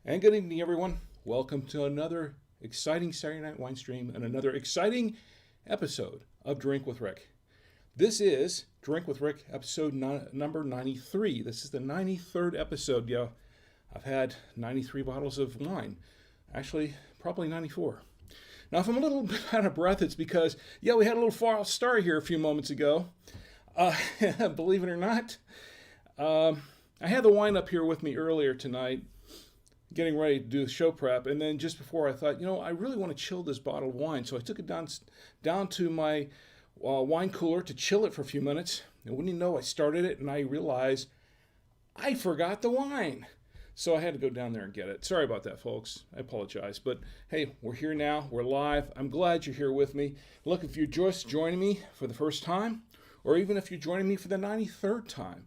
And good evening, everyone. Welcome to another exciting Saturday Night Wine Stream and another exciting episode of Drink with Rick. This is Drink with Rick episode number 93. This is the 93rd episode. Yeah, I've had 93 bottles of wine. Actually, probably 94. Now, if I'm a little bit out of breath, it's because, we had a little false start here a few moments ago. Believe it or not. I had the wine up here with me earlier tonight, getting ready to do the show prep, and then just before I thought, I really want to chill this bottle of wine, so I took it down to my wine cooler to chill it for a few minutes, and wouldn't you know, I started it, and I realized I forgot the wine. So I had to go down there and get it. Sorry about that, folks. I apologize. But hey, we're here now. We're live. I'm glad you're here with me. Look, if you're just joining me for the first time, or even if you're joining me for the 93rd time,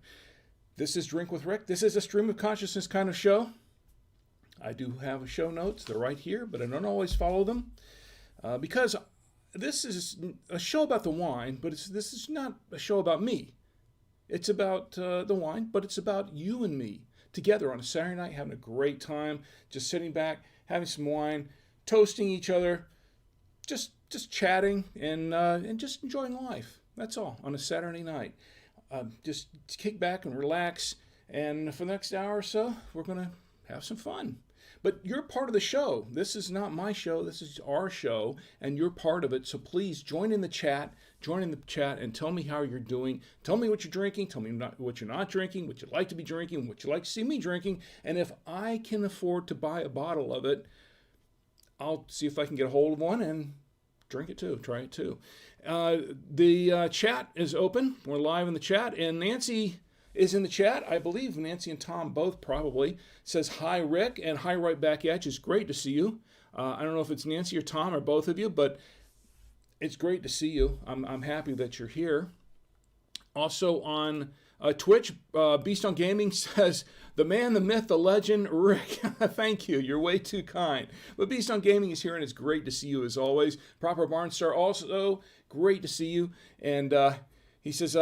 this is Drink with Rick. This is a stream of consciousness kind of show. I do have show notes. They're right here, but I don't always follow them because this is a show about the wine, but this is not a show about me. It's about the wine, but it's about you and me together on a Saturday night, having a great time, just sitting back, having some wine, toasting each other, just chatting and just enjoying life. That's all on a Saturday night. Just kick back and relax, and for the next hour or so, we're going to have some fun. But you're part of the show. This is not my show. This is our show, and you're part of it. So please join in the chat. Join in the chat and tell me how you're doing. Tell me what you're drinking. Tell me what you're not drinking, what you'd like to be drinking, what you'd like to see me drinking. And if I can afford to buy a bottle of it, I'll see if I can get a hold of one and drink it too. Try it too. The chat is open. We're live in the chat, and Nancy is in the chat. I believe Nancy and Tom both probably. Says, hi, Rick, and hi right back at you. It's great to see you. I don't know if it's Nancy or Tom or both of you, but it's great to see you. I'm happy that you're here. Also on Twitch, Beast on Gaming says, the man, the myth, the legend, Rick. Thank you. You're way too kind. But Beast on Gaming is here, and it's great to see you as always. Proper Barnstar also, great to see you. And he says,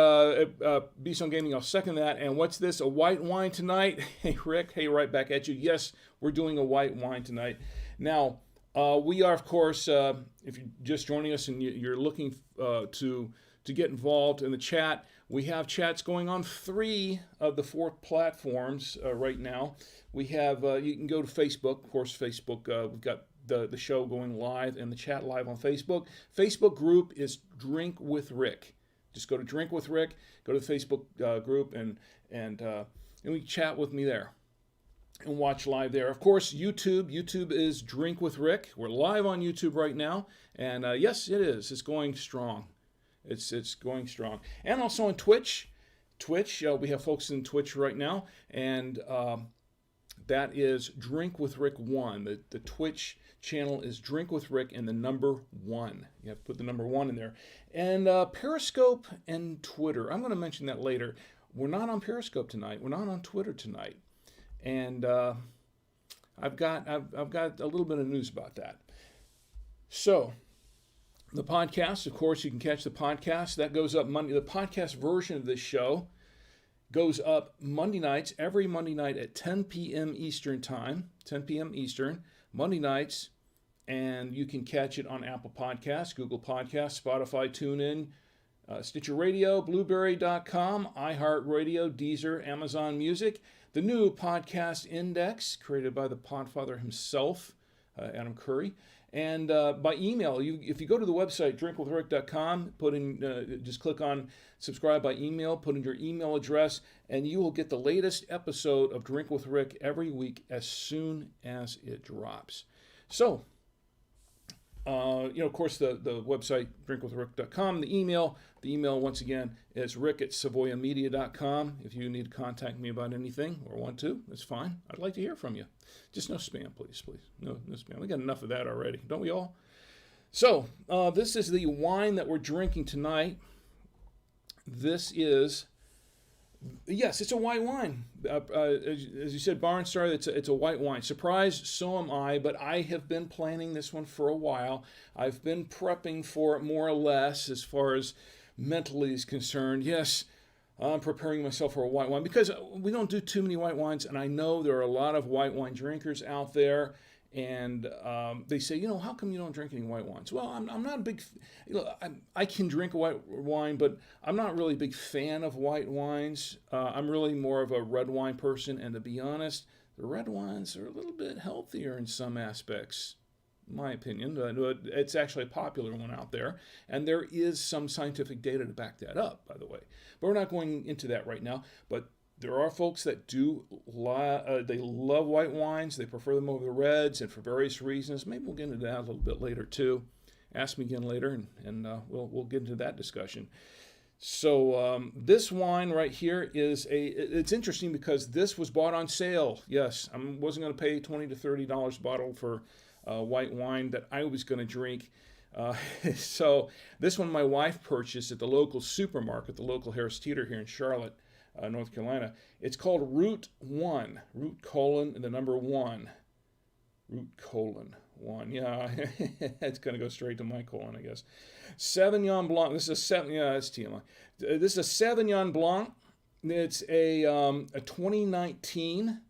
Beast on Gaming, I'll second that. And what's this, a white wine tonight? Hey, Rick, hey, right back at you. Yes, we're doing a white wine tonight. Now, we are, of course, if you're just joining us and you're looking to get involved in the chat, we have chats going on 3 of the 4 platforms right now. We have, you can go to Facebook. Of course, Facebook, we've got the show going live and the chat live on Facebook. Facebook group is Drink with Rick. Just go to Drink with Rick, go to the Facebook group, and we chat with me there and watch live there. Of course, YouTube is Drink with Rick. We're live on YouTube right now, and yes, it is. It's going strong. It's going strong. And also on Twitch. We have folks in Twitch right now, and that is Drink with Rick 1. The Twitch channel is Drink with Rick and the number 1. You have to put the number 1 in there. And Periscope and Twitter. I'm going to mention that later. We're not on Periscope tonight. We're not on Twitter tonight. And I've got a little bit of news about that. So the podcast, of course, you can catch the podcast. That goes up Monday. The podcast version of this show goes up Monday nights, every Monday night at 10 p.m. Eastern time, 10 p.m. Eastern, Monday nights, and you can catch it on Apple Podcasts, Google Podcasts, Spotify, TuneIn, Stitcher Radio, Blueberry.com, iHeartRadio, Deezer, Amazon Music, the new podcast index created by the Podfather himself, Adam Curry, and by email. If you go to the website, drinkwithrick.com, just click on subscribe by email, put in your email address, and you will get the latest episode of Drink with Rick every week as soon as it drops. So, of course, the website, drinkwithrick.com, the email once again is rick@savoyamedia.com. If you need to contact me about anything or want to, that's fine. I'd like to hear from you. Just no spam, please. No spam. We got enough of that already, don't we all? So, this is the wine that we're drinking tonight. This is, yes, it's a white wine. As you said, Barnstar, it's a white wine. Surprise, so am I, but I have been planning this one for a while. I've been prepping for it more or less as far as mentally is concerned. Yes, I'm preparing myself for a white wine because we don't do too many white wines, and I know there are a lot of white wine drinkers out there, and they say, how come you don't drink any white wines? Well, I'm not a big, I can drink a white wine, but I'm not really a big fan of white wines. I'm really more of a red wine person, and to be honest, the red wines are a little bit healthier in some aspects. My opinion. It's actually a popular one out there, and there is some scientific data to back that up, by the way. But we're not going into that right now. But there are folks that do, they love white wines. They prefer them over the reds, and for various reasons. Maybe we'll get into that a little bit later, too. Ask me again later, and we'll get into that discussion. So this wine right here it's interesting because this was bought on sale. Yes, I wasn't going to pay $20 to $30 a bottle for white wine that I was going to drink. So this one my wife purchased at the local supermarket, the local Harris Teeter here in Charlotte, North Carolina. It's called Root 1, Root colon, and the number 1. Root colon 1. Yeah, it's going to go straight to my colon, I guess. Sauvignon Blanc. This is that's TMI. This is a Sauvignon Blanc. It's a 2019.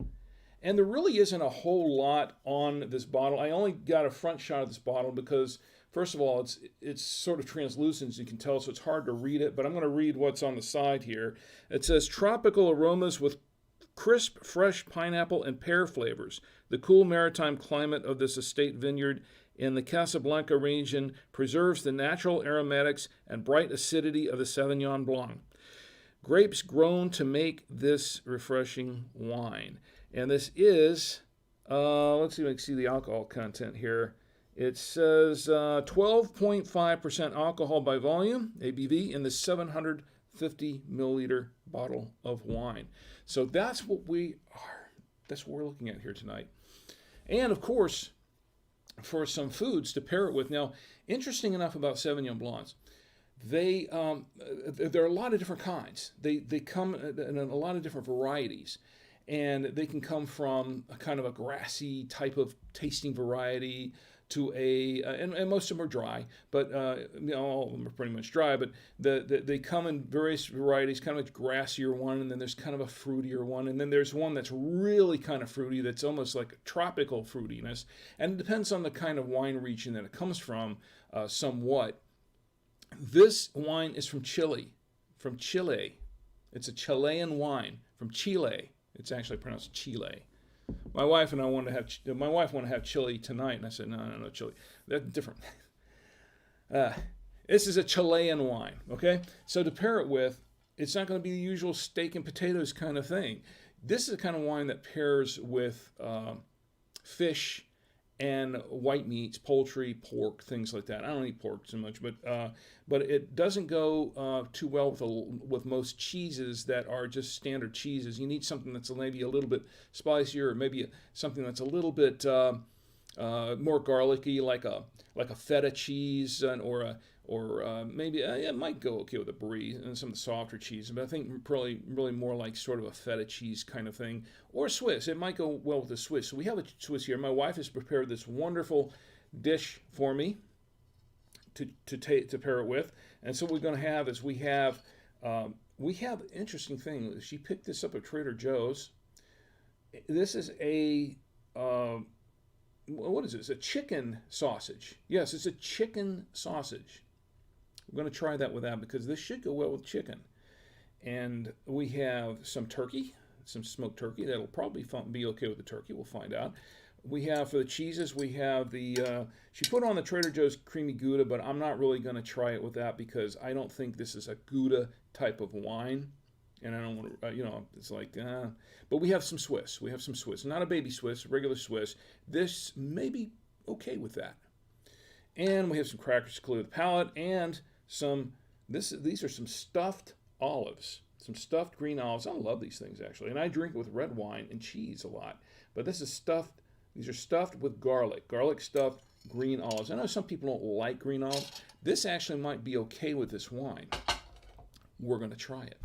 And there really isn't a whole lot on this bottle. I only got a front shot of this bottle because, first of all, it's sort of translucent, as you can tell, so it's hard to read it. But I'm going to read what's on the side here. It says, tropical aromas with crisp, fresh pineapple and pear flavors. The cool maritime climate of this estate vineyard in the Casablanca region preserves the natural aromatics and bright acidity of the Sauvignon Blanc. Grapes grown to make this refreshing wine. And this is, let's see if I can see the alcohol content here. It says 12.5% alcohol by volume, ABV, in the 750 milliliter bottle of wine. So that's what we're looking at here tonight. And of course, for some foods to pair it with. Now, interesting enough about Sauvignon Blancs, there are a lot of different kinds. They come in a lot of different varieties. And they can come from a kind of a grassy type of tasting variety to and most of them are dry, but all of them are pretty much dry, but they come in various varieties, kind of a grassier one, and then there's kind of a fruitier one, and then there's one that's really kind of fruity, that's almost like a tropical fruitiness, and it depends on the kind of wine region that it comes from somewhat. This wine is from Chile. It's a Chilean wine from Chile. It's actually pronounced Chile. My wife wanted to have chili tonight, and I said, no, chili. That's different. This is a Chilean wine, okay? So to pair it with, it's not going to be the usual steak and potatoes kind of thing. This is the kind of wine that pairs with fish and white meats, poultry, pork, things like that. I don't eat pork so much, but it doesn't go too well with most cheeses that are just standard cheeses. You need something that's maybe a little bit spicier, or maybe something that's a little bit more garlicky, like a feta cheese, or maybe it might go okay with a brie and some of the softer cheeses, but I think probably really more like sort of a feta cheese kind of thing, or Swiss. It might go well with the Swiss. So we have a Swiss here. My wife has prepared this wonderful dish for me to pair it with, and so what we're going to have is we have an interesting thing. She picked this up at Trader Joe's. This is what is this? A chicken sausage. Yes, it's a chicken sausage. We're going to try that with that because this should go well with chicken. And we have some turkey, some smoked turkey. That'll probably be okay with the turkey. We'll find out. We have, for the cheeses, we have she put on the Trader Joe's creamy Gouda, but I'm not really going to try it with that because I don't think this is a Gouda type of wine. And I don't want to, it's like, but we have some Swiss. Not a baby Swiss, regular Swiss. This may be okay with that. And we have some crackers to clear the palate, and these are some stuffed olives, some stuffed green olives. I love these things, actually. And I drink it with red wine and cheese a lot. But this is stuffed, these are stuffed with garlic stuffed green olives. I know some people don't like green olives. This actually might be okay with this wine. We're going to try it.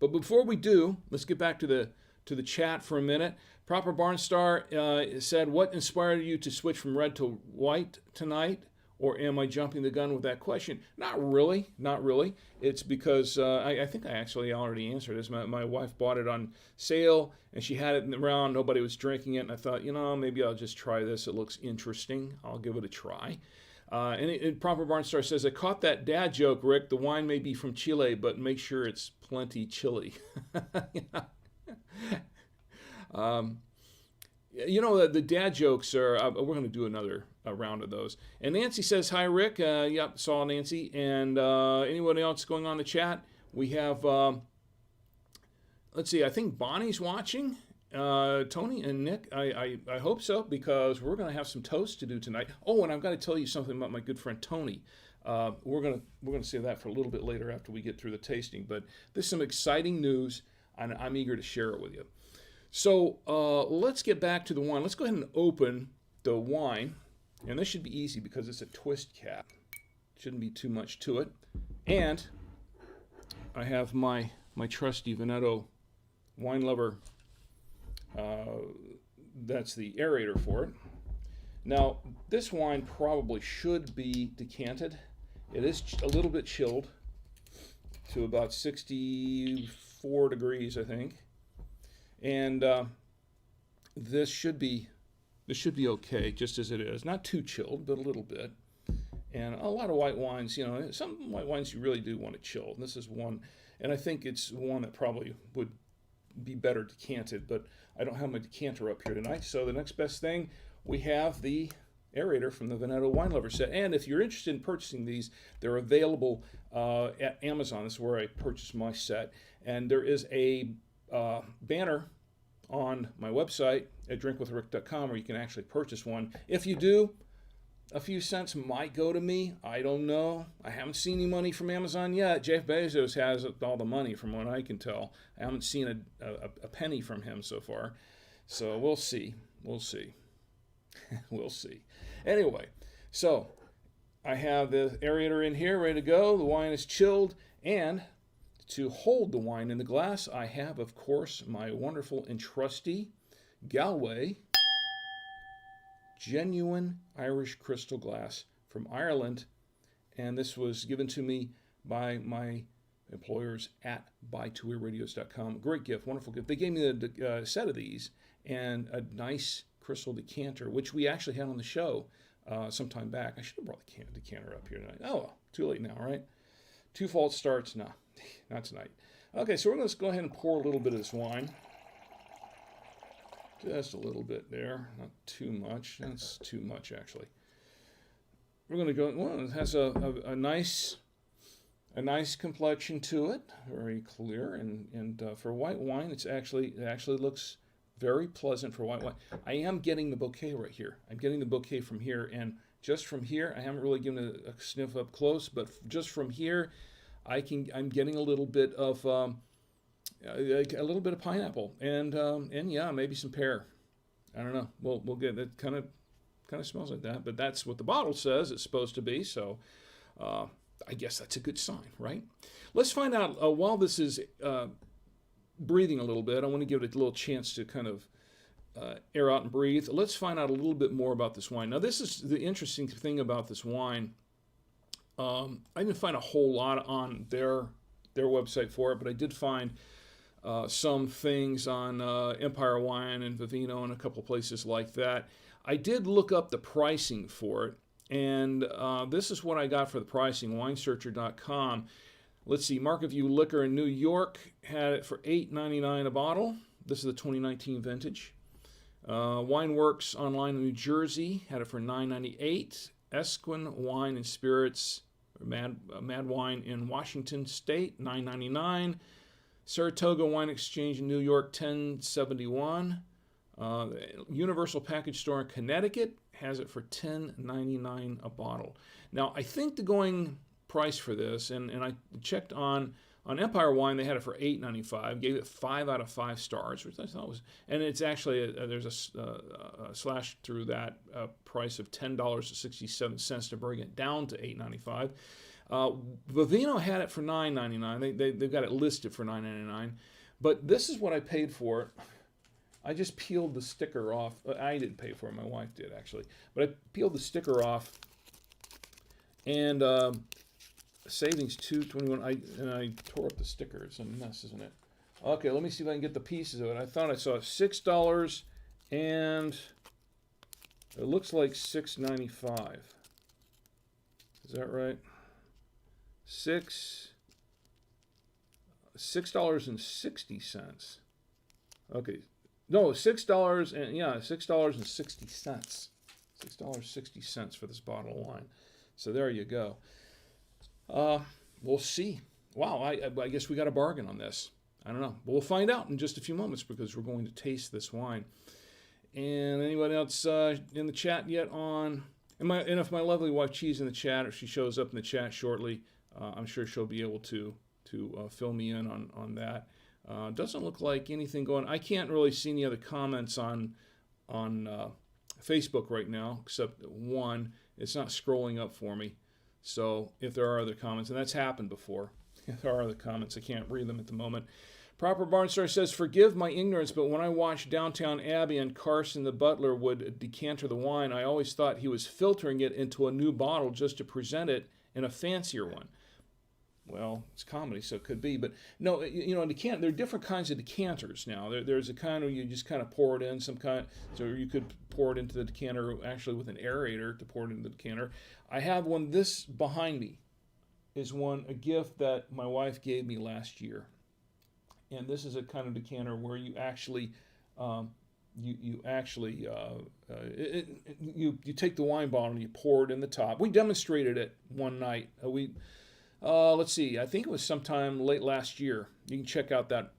But before we do, let's get back to the chat for a minute. Proper Barnstar said, what inspired you to switch from red to white tonight? or am I jumping the gun with that question? Not really, not really. It's because I think I actually already answered this. My wife bought it on sale, and she had it around. Nobody was drinking it, and I thought, maybe I'll just try this. It looks interesting. I'll give it a try. And Proper Barnstar says, I caught that dad joke, Rick. The wine may be from Chile, but make sure it's plenty chilly. The dad jokes are, we're going to do another round of those. And Nancy says, hi, Rick. Yep, saw Nancy. And anyone else going on in the chat? We have, let's see, I think Bonnie's watching. Tony and Nick, I hope so, because we're going to have some toast to do tonight. Oh, and I've got to tell you something about my good friend Tony. We're going to save that for a little bit later after we get through the tasting. But there's some exciting news, and I'm eager to share it with you. So let's get back to the wine. Let's go ahead and open the wine. And this should be easy because it's a twist cap. Shouldn't be too much to it. And I have my trusty Veneto Wine Lover. That's the aerator for it. Now, this wine probably should be decanted. It is a little bit chilled to about 64 degrees, I think. And this should be okay, just as it is. Not too chilled, but a little bit. And a lot of white wines, some white wines you really do want to chill. And this is one, and I think it's one that probably would be better decanted, but I don't have my decanter up here tonight. So the next best thing, we have the aerator from the Veneto Wine Lover set. And if you're interested in purchasing these, they're available at Amazon. This is where I purchased my set. And there is a banner on my website at drinkwithrick.com where you can actually purchase one. If you do, a few cents might go to me. I don't know. I haven't seen any money from Amazon yet. Jeff Bezos has all the money from what I can tell. I haven't seen a penny from him so far. So we'll see. We'll see. We'll see. Anyway, so I have the aerator in here ready to go. The wine is chilled, and to hold the wine in the glass, I have, of course, my wonderful and trusty Galway genuine Irish crystal glass from Ireland. And this was given to me by my employers at buytwoearradios.com. Great gift, wonderful gift. They gave me a set of these and a nice crystal decanter, which we actually had on the show some time back. I should have brought the decanter up here tonight. Oh, well, too late now, right? Two false starts? No, not tonight. Okay, so we're going to go ahead and pour a little bit of this wine. Just a little bit there, not too much. That's too much, actually. We're going to go, well, it has a nice complexion to it, very clear, and for white wine, it actually looks very pleasant for white wine. I am getting the bouquet right here. I'm getting the bouquet from here, and just from here, I haven't really given it a sniff up close, but just from here, I'm getting a little bit of pineapple, and yeah, maybe some pear. I don't know. We'll get it. Kind of smells like that, but that's what the bottle says it's supposed to be. So I guess that's a good sign, right? Let's find out while this is breathing a little bit. I want to give it a little chance to kind of air out and breathe. Let's find out a little bit more about this wine. Now, this is the interesting thing about this wine. I didn't find a whole lot on their website for it, but I did find some things on Empire Wine and Vivino and a couple places like that. I did look up the pricing for it, and this is what I got for the pricing, winesearcher.com. Let's see, Market View Liquor in New York had it for $8.99 a bottle. This is the 2019 vintage. Wineworks online in New Jersey had it for $9.98. Esquin Wine and Spirits, Mad Wine in Washington State, $9.99. Saratoga Wine Exchange in New York, $10.71. Universal Package Store in Connecticut has it for $10.99 a bottle. Now, I think the going price for this, and I checked on Empire Wine, they had it for $8.95, gave it 5 out of 5 stars, which I thought was, and it's actually, there's a slash through that price of $10.67 to bring it down to $8.95. Vivino had it for $9.99. They've got it listed for $9.99, but this is what I paid for it. I just peeled the sticker off. I didn't pay for it. My wife did, actually. But I peeled the sticker off And savings 221. I tore up the sticker. It's a mess, isn't it? Okay, let me see if I can get the pieces of it. I thought I saw $6 and it looks like $6.95. Is that right? $6.60. Okay, no, $6 and yeah, $6.60. $6.60 for this bottle of wine. So there you go. We'll see. Wow, I guess we got a bargain on this. I don't know. But we'll find out in just a few moments because we're going to taste this wine. And anybody else in the chat yet on? And if my lovely wife Cheese in the chat, or she shows up in the chat shortly, I'm sure she'll be able to fill me in on that. Doesn't look like anything going. I can't really see any other comments on Facebook right now, except one. It's not scrolling up for me. So if there are other comments, and that's happened before, if there are other comments, I can't read them at the moment. Proper Barnstar says, forgive my ignorance, but when I watched Downtown Abbey and Carson the butler would decanter the wine, I always thought he was filtering it into a new bottle just to present it in a fancier one. Well, it's comedy, so it could be. But no, there are different kinds of decanters now. There's a kind where you just kind of pour it in, so you could pour it into the decanter actually with an aerator to pour it into the decanter. I have one, this behind me is a gift that my wife gave me last year. And this is a kind of decanter where you actually you take the wine bottle and you pour it in the top. We demonstrated it one night. Let's see, I think it was sometime late last year. You can check out that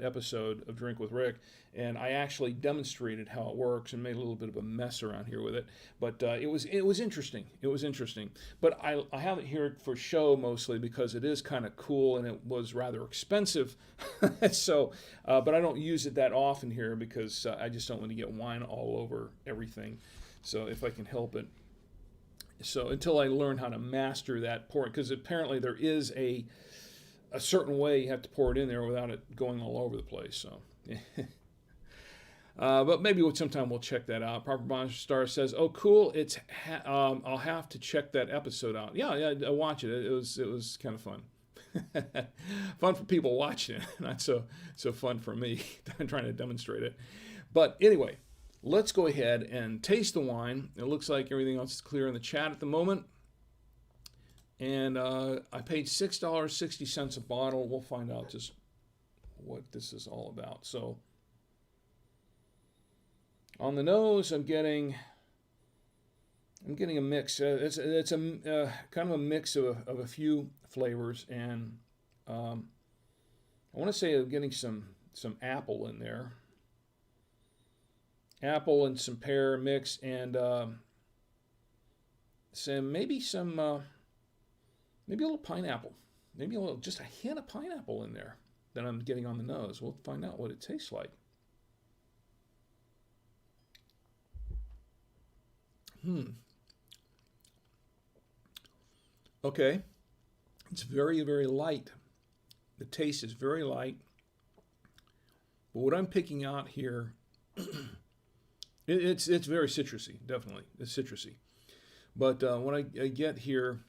episode of Drink with Rick, and I actually demonstrated how it works and made a little bit of a mess around here with it. But it was interesting. It was interesting. But I have it here for show mostly because it is kind of cool and it was rather expensive. So, but I don't use it that often here because I just don't want to get wine all over everything. So if I can help it. So until I learn how to master that pouring, because apparently there is a certain way you have to pour it in there without it going all over the place. So, but maybe sometime we'll check that out. Proper Bond Star says, "Oh, cool! I'll have to check that episode out." Yeah, I watch it. It was kind of fun. Fun for people watching it, not so fun for me trying to demonstrate it. But anyway. Let's go ahead and taste the wine. It looks like everything else is clear in the chat at the moment. And I paid $6.60 a bottle. We'll find out just what this is all about. So on the nose, I'm getting a mix. It's a kind of a mix of a few flavors, and I want to say I'm getting some apple in there. Apple and some pear mix, and maybe a little pineapple, just a hint of pineapple in there that I'm getting on the nose. We'll find out what it tastes like. Okay, it's very, very light. The taste is very light, but what I'm picking out here. It's very citrusy, definitely. It's citrusy. But what I get here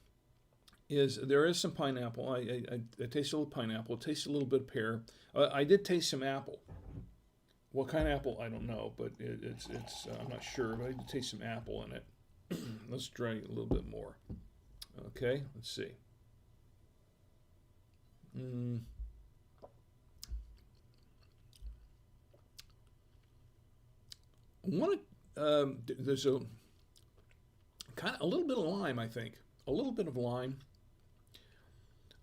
is there is some pineapple. I taste a little pineapple. I taste a little bit of pear. I did taste some apple. What kind of apple, I don't know, but it's I'm not sure, but I did taste some apple in it. Let's try a little bit more. Okay, let's see. There's a little bit of lime, I think. A little bit of lime.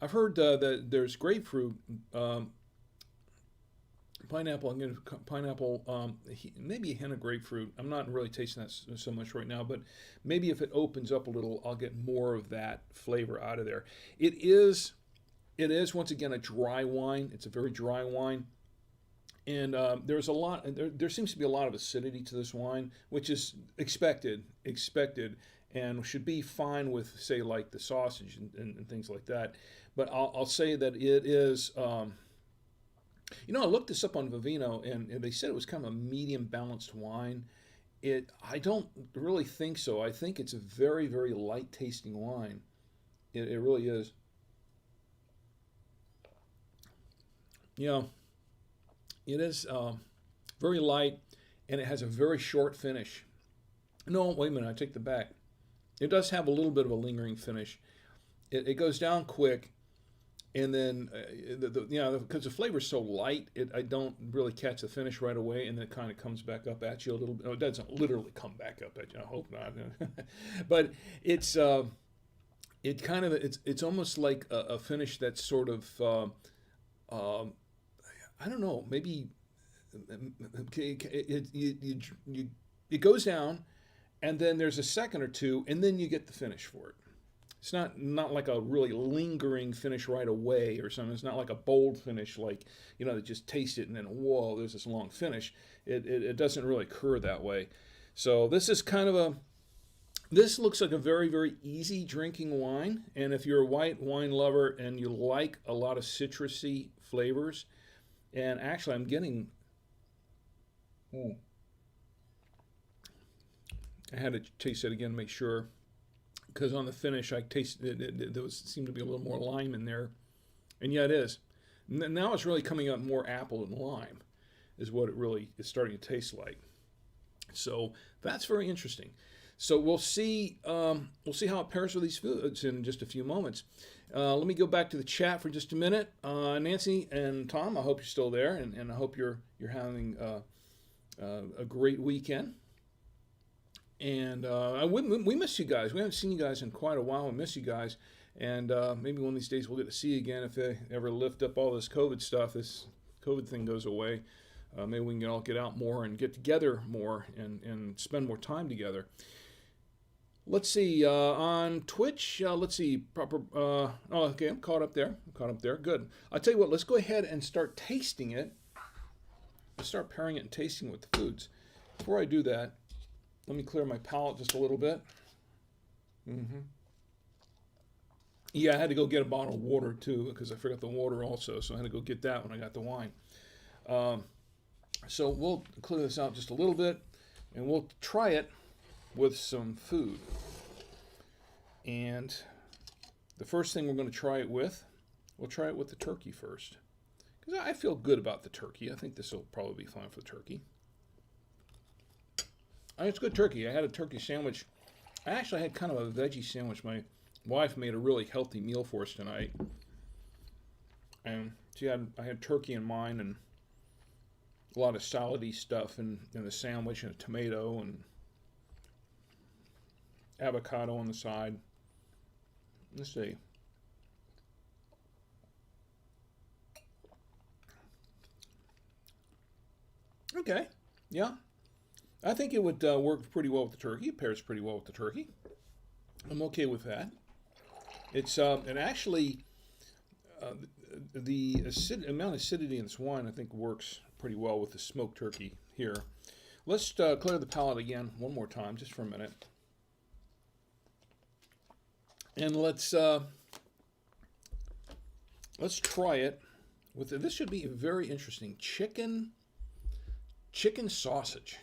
I've heard that there's grapefruit, pineapple. I'm going to pineapple, maybe a hint of grapefruit. I'm not really tasting that so much right now, but maybe if it opens up a little, I'll get more of that flavor out of there. It is once again a dry wine. It's a very dry wine. And there's a lot. There seems to be a lot of acidity to this wine, which is expected, and should be fine with, say, like the sausage and things like that. But I'll say that it is. I looked this up on Vivino, and they said it was kind of a medium balanced wine. I don't really think so. I think it's a very, very light tasting wine. It really is. You know, it is very light, and it has a very short finish. No, wait a minute, I take the back. It does have a little bit of a lingering finish. It goes down quick, and then because the flavor is so light, I don't really catch the finish right away, and then it kind of comes back up at you a little bit. No, it doesn't literally come back up at you. I hope not. But it's almost like a finish that's sort of I don't know, maybe it goes down, and then there's a second or two, and then you get the finish for it. It's not like a really lingering finish right away or something. It's not like a bold finish, like that just taste it and then whoa, there's this long finish. It doesn't really occur that way. So this is this looks like a very, very easy drinking wine. And if you're a white wine lover and you like a lot of citrusy flavors, and actually I'm getting, I had to taste it again to make sure, because on the finish I tasted there seemed to be a little more lime in there, and yeah, it is. Now it's really coming up more apple and lime, is what it really is starting to taste like. So that's very interesting. So we'll see how it pairs with these foods in just a few moments. Let me go back to the chat for just a minute. Nancy and Tom, I hope you're still there, and I hope you're having a great weekend. And we miss you guys. We haven't seen you guys in quite a while. We miss you guys. And maybe one of these days we'll get to see you again if they ever lift up all this COVID stuff. This COVID thing goes away. Maybe we can all get out more and get together more and spend more time together. Let's see. On Twitch, let's see. Okay, I'm caught up there. Good. I'll tell you what, let's go ahead and start tasting it. Let's start pairing it and tasting it with the foods. Before I do that, let me clear my palate just a little bit. Yeah, I had to go get a bottle of water too because I forgot the water also, so I had to go get that when I got the wine. So we'll clear this out just a little bit, and we'll try it with some food. And the first thing we're going to try it with, we'll try it with the turkey first, because I feel good about the turkey. I think this will probably be fine for the turkey. It's good turkey. I had a turkey sandwich. I actually had kind of a veggie sandwich. My wife made a really healthy meal for us tonight. And I had turkey in mine and a lot of salady stuff in the sandwich, and a tomato and avocado on the side. Let's see. Okay. Yeah. I think it would work pretty well with the turkey. It pairs pretty well with the turkey. I'm okay with that. It's and actually the amount of acidity in this wine I think works pretty well with the smoked turkey here. Let's clear the palate again one more time, just for a minute, and let's try it with this. Should be very interesting. Chicken sausage.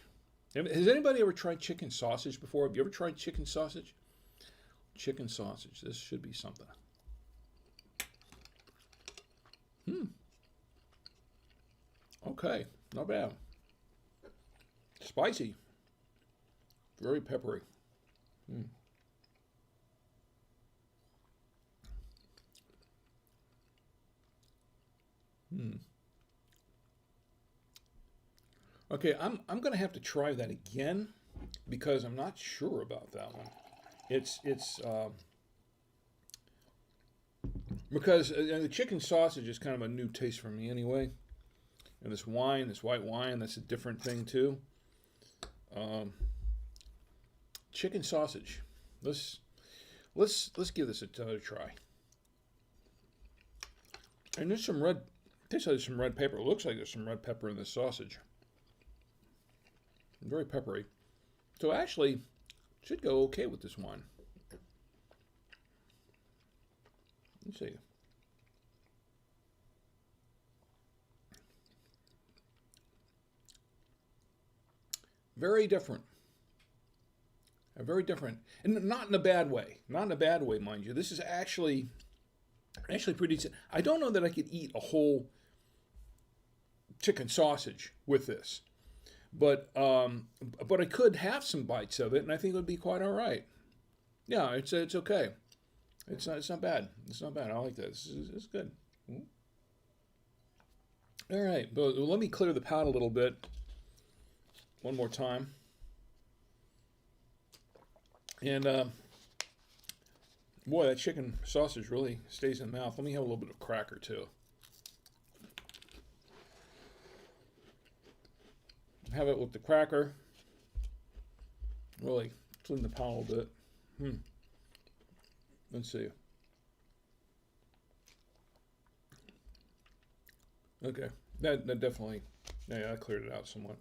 Has anybody ever tried chicken sausage before? Have you ever tried chicken sausage? Chicken sausage. This should be something. Okay, not bad. Spicy. Very peppery. Okay, I'm going to have to try that again because I'm not sure about that one. It's because the chicken sausage is kind of a new taste for me anyway. And this wine, this white wine, that's a different thing too. Chicken sausage. Let's give this another try. And there's some red. Tastes like there's some red pepper. It looks like there's some red pepper in this sausage. Very peppery. So actually, should go okay with this wine. Let's see. Very different. very different, and not in a bad way. Not in a bad way, mind you. This is actually pretty decent. I don't know that I could eat a whole chicken sausage with this, but I could have some bites of it, and I think it would be quite all right. Yeah, it's okay. It's not bad. It's not bad. I like this. It's good. All right, but let me clear the palate a little bit. One more time. And boy, that chicken sausage really stays in the mouth. Let me have a little bit of cracker too. Have it with the cracker. Really clean the palate a little bit. Let's see. Okay, that definitely, yeah, I cleared it out somewhat.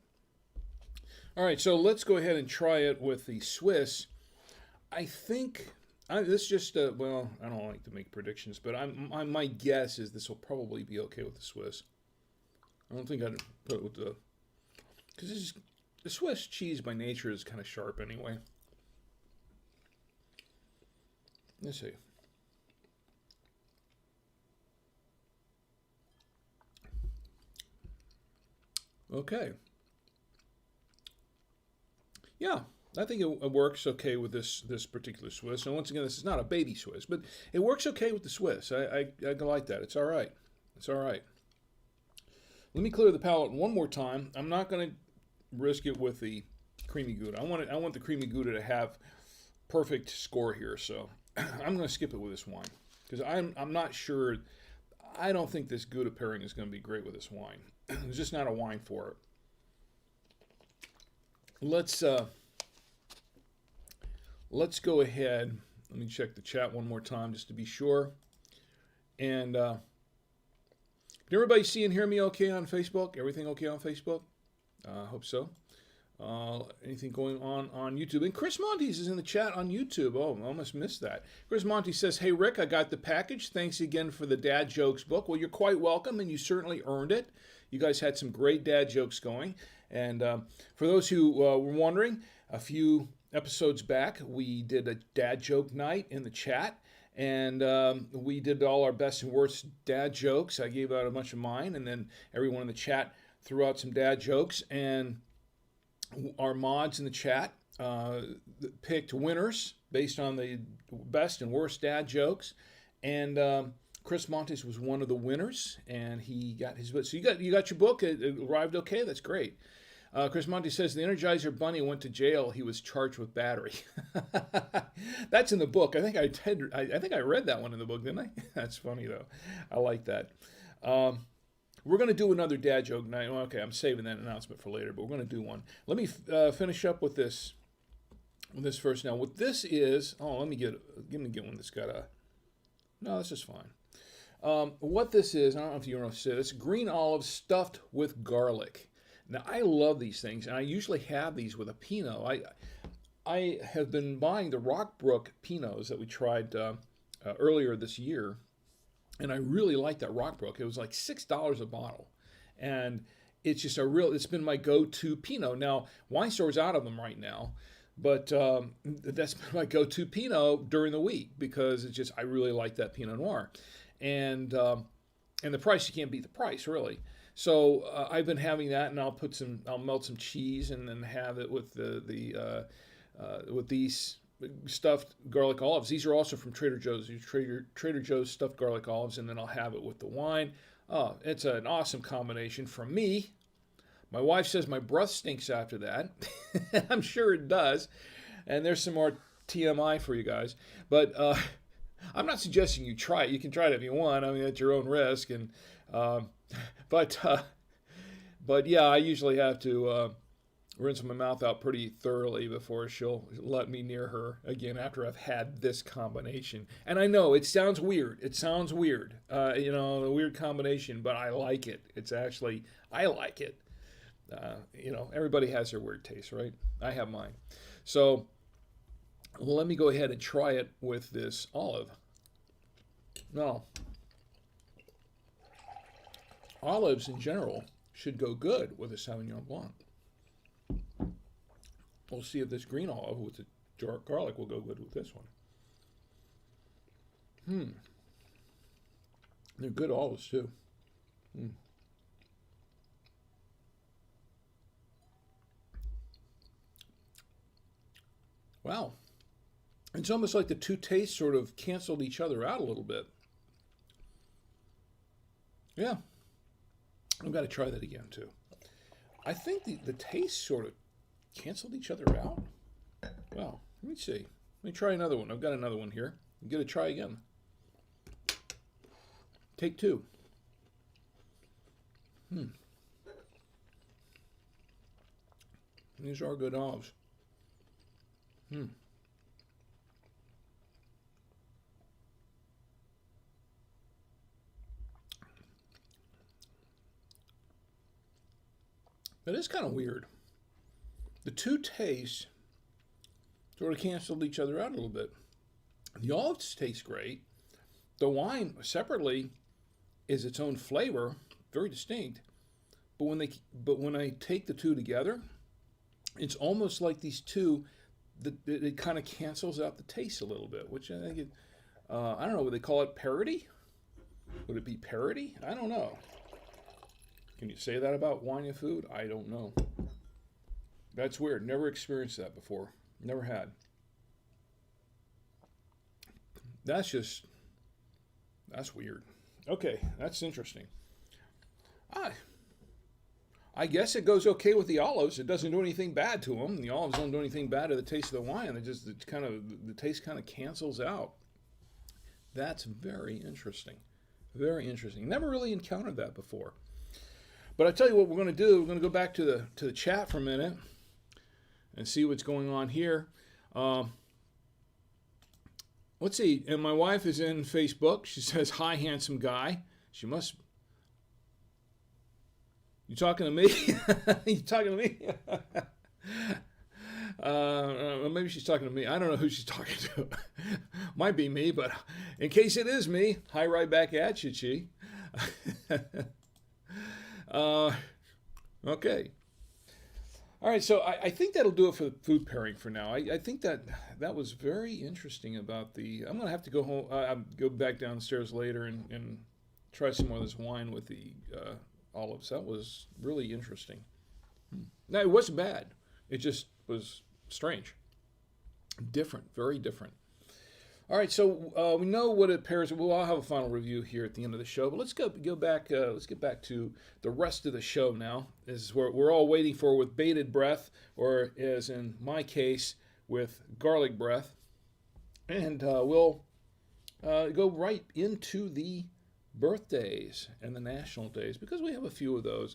All right, so let's go ahead and try it with the Swiss. I think this just well, I don't like to make predictions, but my guess is this will probably be okay with the Swiss. I don't think I'd put it with the, because the Swiss cheese by nature is kind of sharp anyway. Let's see. Okay. Yeah, I think it works okay with this particular Swiss. And once again, this is not a baby Swiss, but it works okay with the Swiss. I like that. It's all right. It's all right. Let me clear the palate one more time. I'm not going to risk it with the creamy Gouda. I want the creamy Gouda to have perfect score here. So I'm going to skip it with this wine because I'm not sure. I don't think this Gouda pairing is going to be great with this wine. It's just not a wine for it. Let's go ahead. Let me check the chat one more time just to be sure. And can everybody see and hear me okay on Facebook? Everything okay on Facebook? I hope so. Anything going on YouTube? And Chris Montes is in the chat on YouTube. Oh, I almost missed that. Chris Montes says, "Hey Rick, I got the package. Thanks again for the Dad Jokes book." Well, you're quite welcome, and you certainly earned it. You guys had some great dad jokes going. And for those who were wondering, a few episodes back, we did a dad joke night in the chat. And we did all our best and worst dad jokes. I gave out a bunch of mine, and then everyone in the chat threw out some dad jokes. And our mods in the chat picked winners based on the best and worst dad jokes. And Chris Montes was one of the winners, and he got his book. So you got your book. It arrived okay. That's great. Chris Montes says the Energizer Bunny went to jail. He was charged with battery. That's in the book. I think I read that one in the book, didn't I? That's funny though. I like that. We're going to do another dad joke night. Okay, I'm saving that announcement for later, but we're going to do one. Let me finish up with this. With this first. Now, what this is? Oh, let me get one that's got a. No, this is fine. What this is? I don't know if you want to say this. Green olives stuffed with garlic. Now, I love these things, and I usually have these with a Pinot. I have been buying the Rockbrook Pinots that we tried earlier this year, and I really like that Rockbrook. It was like $6 a bottle, and it's just it's been my go-to Pinot. Now, wine store's out of them right now, but that's been my go-to Pinot during the week because I really like that Pinot Noir, and the price, you can't beat the price, really. So I've been having that, and I'll melt some cheese and then have it with with these stuffed garlic olives. These are also from Trader Joe's. Trader Joe's stuffed garlic olives, and then I'll have it with the wine. Oh, it's an awesome combination for me. My wife says my breath stinks after that. I'm sure it does. And there's some more TMI for you guys. But I'm not suggesting you try it. You can try it if you want. I mean, at your own risk. And but yeah, I usually have to rinse my mouth out pretty thoroughly before she'll let me near her again after I've had this combination. And I know it sounds weird. A weird combination, but I like it. I like it. Everybody has their weird taste, right? I have mine. So let me go ahead and try it with this olive. Now, olives in general should go good with a Sauvignon Blanc. We'll see if this green olive with Garlic will go good with this one. They're good olives too. Wow. It's almost like the two tastes sort of canceled each other out a little bit. Yeah. I've got to try that again too. I think the tastes sort of canceled each other out. Well, let me see. Let me try another one. I've got another one here. I'm going to try again. Take two. These are good olives. That is kind of weird. The two tastes sort of canceled each other out a little bit. The olives taste great. The wine separately is its own flavor, very distinct. But when I take the two together, it's almost like these two, it kind of cancels out the taste a little bit, which I think I don't know, would they call it parody? Would it be parody? I don't know. Can you say that about wine and food? I don't know. That's weird. Never experienced that before. Never had. That's weird. Okay, that's interesting. I guess it goes okay with the olives. It doesn't do anything bad to them. The olives don't do anything bad to the taste of the wine. The taste kind of cancels out. That's very interesting. Very interesting. Never really encountered that before. But I tell you what we're going to do. We're going to go back to the chat for a minute and see what's going on here. Let's see. And my wife is in Facebook. She says, "Hi, handsome guy." She must. You talking to me? You talking to me? Maybe she's talking to me. I don't know who she's talking to. Might be me, but in case it is me, hi right back at you, Chi. Okay. All right, so I think that'll do it for the food pairing for now. I think that was very interesting about I'm going to have to go home, go back downstairs later and try some more of this wine with the olives. That was really interesting. Now, it wasn't bad. It just was strange. Different, very different. All right, so we know what it pairs. I'll have a final review here at the end of the show, but let's go back. Let's get back to the rest of the show now. This is what we're all waiting for with bated breath, or as in my case, with garlic breath. And we'll go right into the birthdays and the national days, because we have a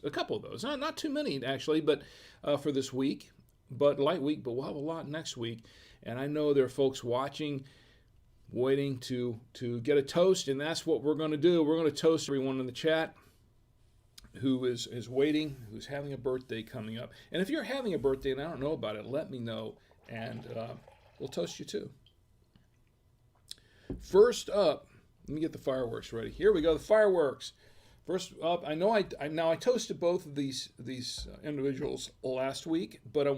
couple of those. Not too many, actually, but for this week, but light week, but we'll have a lot next week. And I know there are folks watching, waiting to get a toast, and that's what we're going to do. We're going to toast everyone in the chat who is waiting, who's having a birthday coming up. And if you're having a birthday and I don't know about it, let me know, and we'll toast you too. First up, let me get the fireworks ready. Here we go, the fireworks. First up, I know I toasted both of these individuals last week, but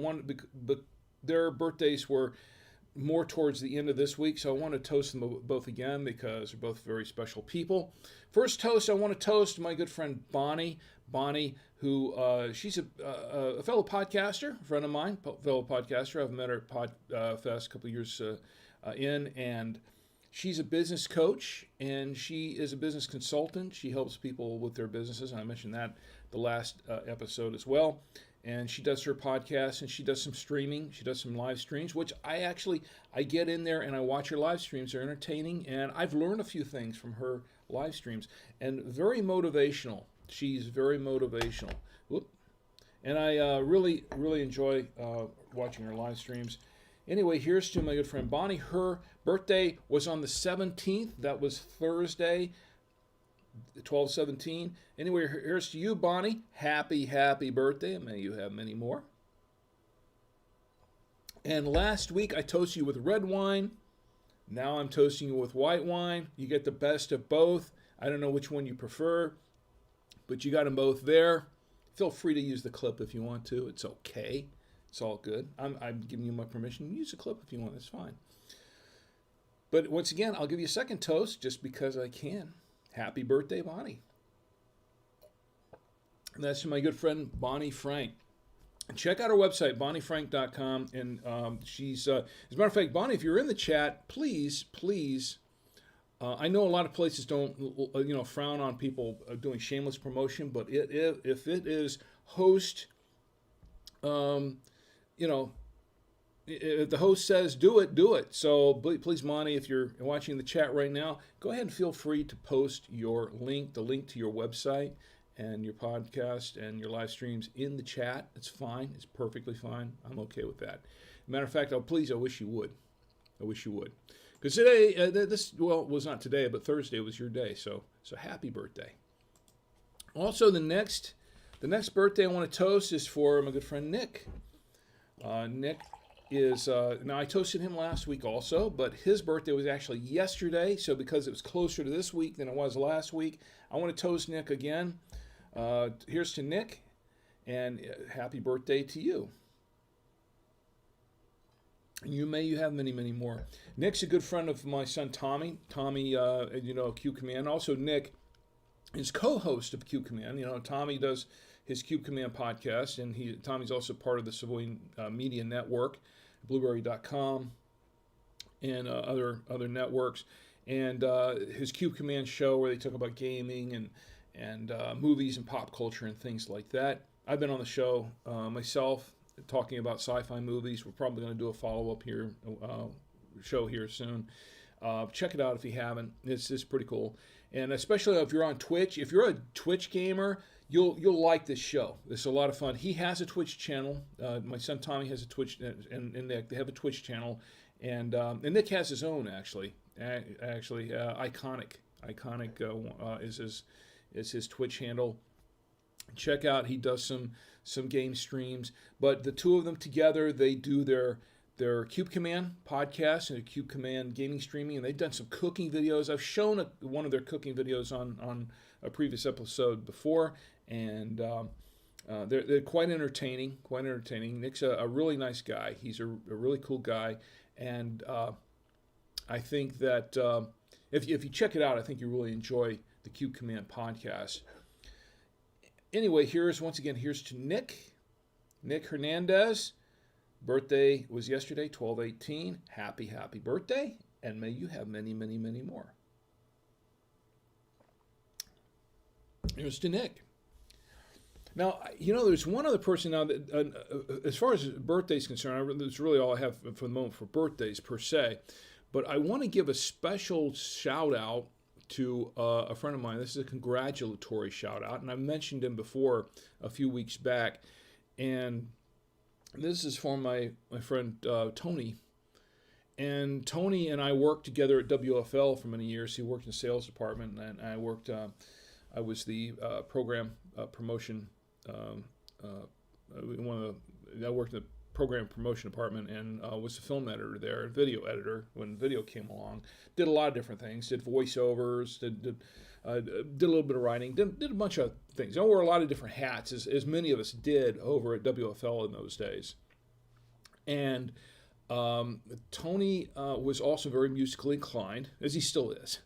their birthdays were more towards the end of this week, so I want to toast them both again because they're both very special people. First toast, I want to toast my good friend Bonnie. Bonnie, who she's a fellow podcaster, a friend of mine, fellow podcaster. I've met her at Podfest a couple of years in, and she's a business coach, and she is a business consultant. She helps people with their businesses, and I mentioned that the last episode as well. And she does her podcast, and she does some streaming. She does some live streams, which I get in there and I watch her live streams. They're entertaining, and I've learned a few things from her live streams, and very motivational. She's very motivational. Whoop. And I really, really enjoy watching her live streams. Anyway, here's to my good friend Bonnie. Her birthday was on the 17th. That was Thursday, 12/17. Anyway, here's to you, Bonnie. Happy birthday, and may you have many more. And last week I toasted you with red wine. Now I'm toasting you with white wine. You get the best of both. I don't know which one you prefer, but you got them both there. Feel free to use the clip if you want to. It's okay. It's all good. I'm giving you my permission. Use a clip if you want. It's fine. But once again, I'll give you a second toast just because I can. Happy birthday, Bonnie. And that's my good friend, Bonnie Frank. Check out our website, bonniefrank.com. And she's, as a matter of fact, Bonnie, if you're in the chat, please, I know a lot of places don't, frown on people doing shameless promotion, but if it is host, if the host says do it, do it. So please, Bonnie, if you're watching the chat right now, go ahead and feel free to post your link, the link to your website and your podcast and your live streams in the chat. It's fine. It's perfectly fine. I'm okay with that. Matter of fact, I wish you would. Because today, was not today, but Thursday was your day. So happy birthday. Also, the next birthday I want to toast is for my good friend Nick. Nick is, now I toasted him last week also, but his birthday was actually yesterday. So because it was closer to this week than it was last week, I want to toast Nick again. Here's to Nick, and happy birthday to you. You have many, many more. Nick's a good friend of my son Tommy. Tommy, Q Command. Also, Nick is co-host of Q Command. Tommy does his Q Command podcast, and Tommy's also part of the Sauvignon Media Network, Blueberry.com, and other networks. And his Q Command show where they talk about gaming and movies and pop culture and things like that. I've been on the show myself, talking about sci-fi movies. We're probably going to do a follow-up here, show here soon. Check it out if you haven't. It's pretty cool. And especially if you're on Twitch, if you're a Twitch gamer, you'll like this show. It's a lot of fun. He has a Twitch channel. My son Tommy has a Twitch, and they have a Twitch channel. And Nick has his own actually. Iconic is his Twitch handle. Check out. He does some game streams, but the two of them together, they do their Cube Command podcast and their Cube Command gaming streaming, and they've done some cooking videos. I've shown one of their cooking videos on a previous episode before, and they're quite entertaining. Nick's a really nice guy. He's a really cool guy, and I think that if you check it out, I think you really enjoy the Cube Command podcast. Anyway, here's to Nick Hernandez. Birthday was yesterday, 12/18. Happy birthday, and may you have many, many, many more. Here's to Nick. Now, there's one other person now that, as far as birthday is concerned, that's really all I have for the moment for birthdays per se. But I want to give a special shout out to a friend of mine. This is a congratulatory shout out, and I mentioned him before a few weeks back. And this is for my friend Tony. And Tony and I worked together at WFL for many years. He worked in the sales department, and I worked. I was the program promotion. I worked in the program promotion department and was the film editor there, and video editor when video came along. Did a lot of different things. Did voiceovers. Did a little bit of writing. Did a bunch of things. I wore a lot of different hats, as many of us did over at WFL in those days. And Tony was also very musically inclined, as he still is.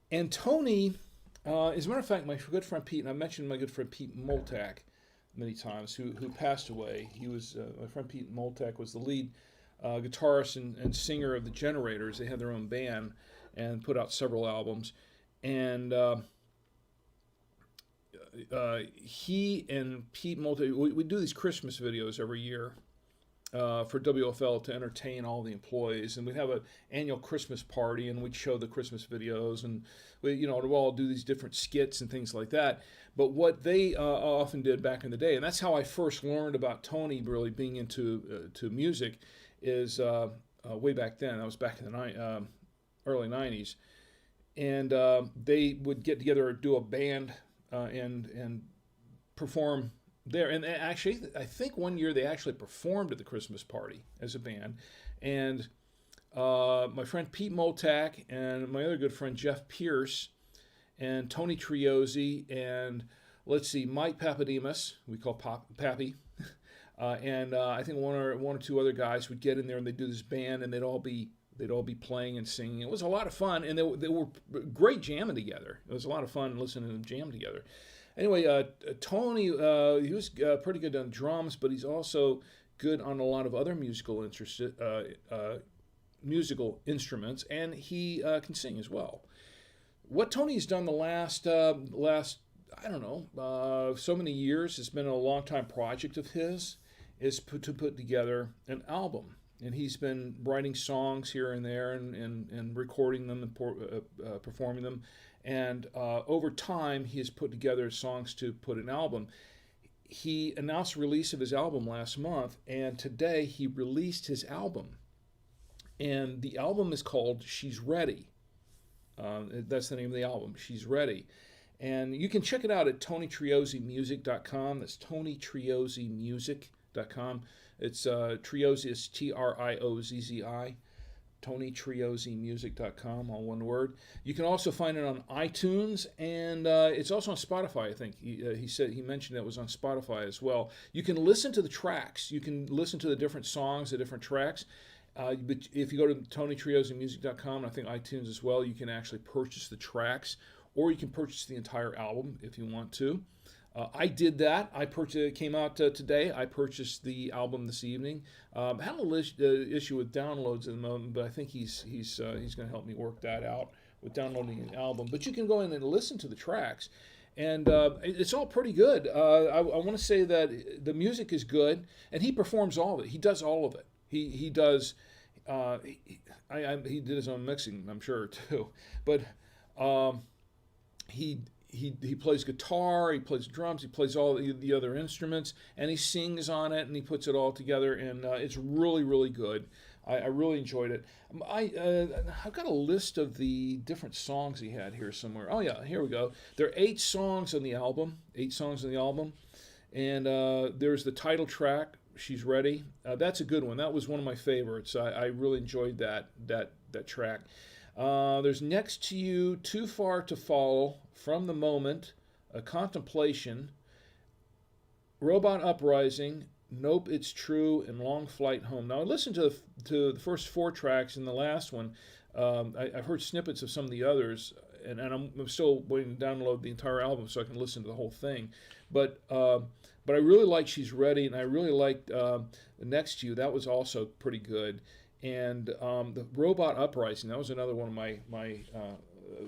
And Tony, as a matter of fact, my good friend Pete, and I mentioned my good friend Pete Moltak many times, who passed away. He was, my friend Pete Moltak was the lead guitarist and singer of the Generators. They had their own band and put out several albums. And he and Pete Moltak, we do these Christmas videos every year for WFL to entertain all the employees, and we'd have an annual Christmas party, and we'd show the Christmas videos, and we'd all do these different skits and things like that. But what they often did back in the day, and that's how I first learned about Tony really being into to music, is way back then. That was back in the early 90s. And they would get together, do a band, and perform there. And actually, I think one year they actually performed at the Christmas party as a band. And my friend Pete Moltak and my other good friend Jeff Pierce and Tony Triozzi and, Mike Papademos, we call Pappy, and I think one or two other guys would get in there and they'd do this band, and they'd all be playing and singing. It was a lot of fun, and they were great jamming together. It was a lot of fun listening to them jam together. Anyway, Tony, he was pretty good on drums, but he's also good on a lot of other musical instruments, and he can sing as well. What Tony's done the last I don't know, so many years, it's been a long time project of his, is to put together an album. And he's been writing songs here and there and recording them and performing them. And over time, he has put together songs to put an album. He announced the release of his album last month, and today he released his album. And the album is called She's Ready. That's the name of the album, She's Ready. And you can check it out at TonyTriozzimusic.com. That's TonyTriozzimusic.com. It's Triozzi is Triozzi, TonyTriozzimusic.com, all one word. You can also find it on iTunes, and it's also on Spotify. I think he mentioned it was on Spotify as well. You can listen to the tracks. You can listen to the different songs, the different tracks. But if you go to TonyTriozzimusic.com, and I think iTunes as well, you can actually purchase the tracks, or you can purchase the entire album if you want to. I did that. It came out today. I purchased the album this evening. I had a little issue with downloads at the moment, but I think he's going to help me work that out with downloading an album. But you can go in and listen to the tracks, and it's all pretty good. I want to say that the music is good, and he performs all of it. He does all of it. He does. He did his own mixing, I'm sure too, but he plays guitar, he plays drums, he plays all the other instruments, and he sings on it, and he puts it all together, and it's really, really good. I really enjoyed it. I've got a list of the different songs he had here somewhere. Oh yeah, here we go. There are 8 songs on the album. And there's the title track, She's Ready. That's a good one. That was one of my favorites. I really enjoyed that track. There's Next to You, Too Far to Follow, From the Moment, A Contemplation, Robot Uprising, Nope, It's True, and Long Flight Home. Now, I listened to the first 4 tracks, and the last one, I've heard snippets of some of the others, and I'm still waiting to download the entire album so I can listen to the whole thing. But I really liked She's Ready, and I really liked Next to You. That was also pretty good. And the Robot Uprising, that was another one of my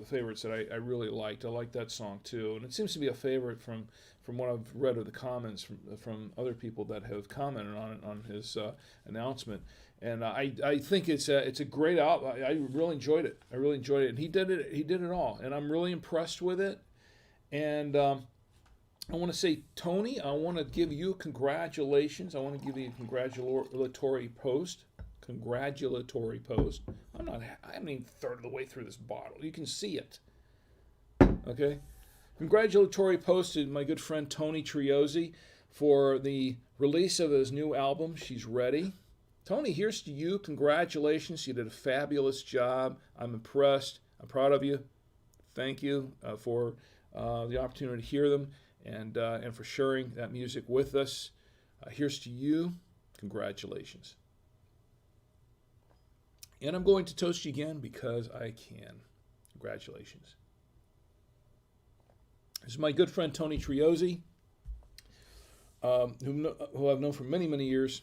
favorites that I really liked. I liked that song too, and it seems to be a favorite from what I've read of the comments from other people that have commented on his announcement. And I think it's a great album. I really enjoyed it. And he did it all, and I'm really impressed with it. And I want to say, Tony, I want to give you congratulations. I want to give you a congratulatory post. I'm not even a third of the way through this bottle. You can see it. Okay? Congratulatory post to my good friend Tony Triozzi for the release of his new album, She's Ready. Tony, here's to you. Congratulations. You did a fabulous job. I'm impressed. I'm proud of you. Thank you for the opportunity to hear them and for sharing that music with us. Here's to you. Congratulations. And I'm going to toast you again because I can. Congratulations. This is my good friend Tony Triozzi, who I've known for many, many years,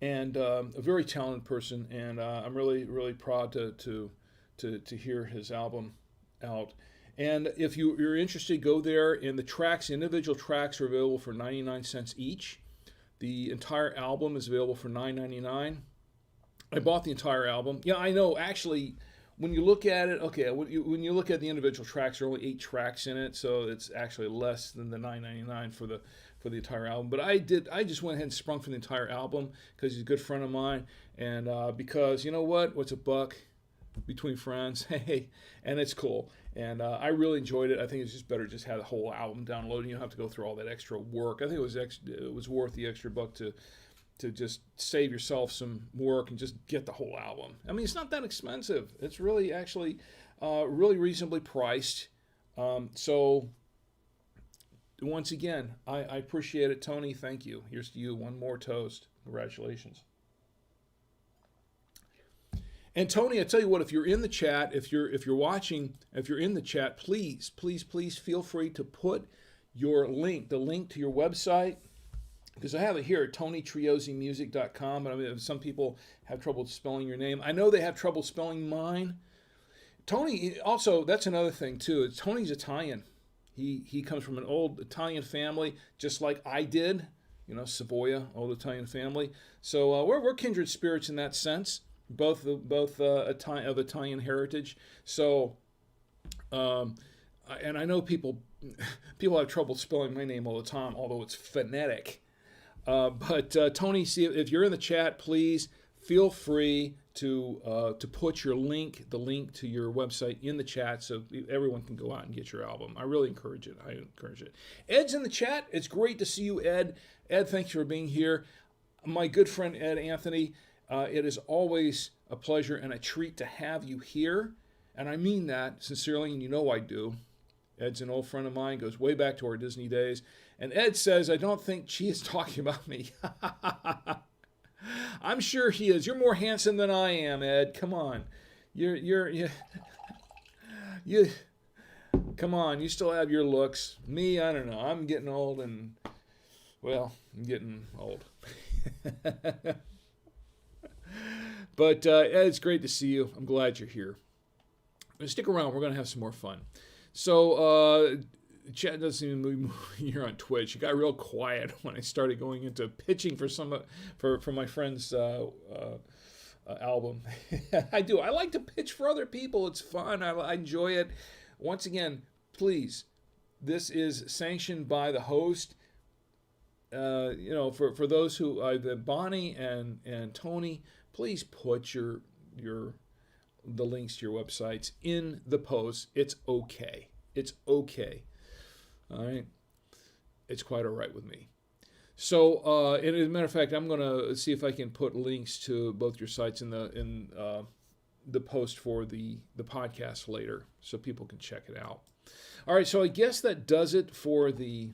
and a very talented person. And I'm really, really proud to hear his album out. And if you're interested, go there. And the individual tracks are available for 99 cents each. The entire album is available for $9.99. I bought the entire album. Yeah, I know. Actually, when you look at it, okay, when you look at the individual tracks, there are only 8 tracks in it, so it's actually less than the $9.99 for the entire album. But I just went ahead and sprung for the entire album because he's a good friend of mine, and because you know what? What's a buck between friends? Hey, and it's cool. And I really enjoyed it. I think it's just better just have the whole album downloaded. You don't have to go through all that extra work. I think it was worth the extra buck to just save yourself some work and just get the whole album. I mean, it's not that expensive. It's really actually really reasonably priced. So once again, I appreciate it, Tony. Thank you. Here's to you. One more toast. Congratulations. And Tony, I tell you what, if you're in the chat, if you're watching, if you're in the chat, please feel free to put your link, the link to your website, because I have it here at TonyTriosimusic.com. But I mean, some people have trouble spelling your name. I know they have trouble spelling mine. Tony, also, that's another thing too. Tony's Italian. He comes from an old Italian family, just like I did. You know, Savoia, old Italian family. So we're kindred spirits in that sense. Both of Italian heritage. So, and I know people have trouble spelling my name all the time, although it's phonetic. But Tony, see if you're in the chat, please feel free to put your link, the link to your website, in the chat so everyone can go out and get your album. I really encourage it. Ed's in the chat. It's great to see you, Ed. Ed, thanks for being here. My good friend Ed Anthony. It is always a pleasure and a treat to have you here. And I mean that sincerely, and you know I do. Ed's an old friend of mine, goes way back to our Disney days. And Ed says, I don't think she is talking about me. I'm sure he is. You're more handsome than I am, Ed. Come on. You come on, you still have your looks. Me, I don't know. I'm getting old and, well, I'm getting old. But Ed, it's great to see you. I'm glad you're here. Stick around. We're going to have some more fun. So, chat doesn't even move here on Twitch. It got real quiet when I started going into pitching for my friend's album. I do. I like to pitch for other people. It's fun. I enjoy it. Once again, please, this is sanctioned by the host. You know, for those who Bonnie and Tony, please put the links to your websites in the post. It's okay. It's okay. All right. It's quite all right with me. So, and as a matter of fact, I'm going to see if I can put links to both your sites in the post for the podcast later, so people can check it out. All right. So I guess that does it for the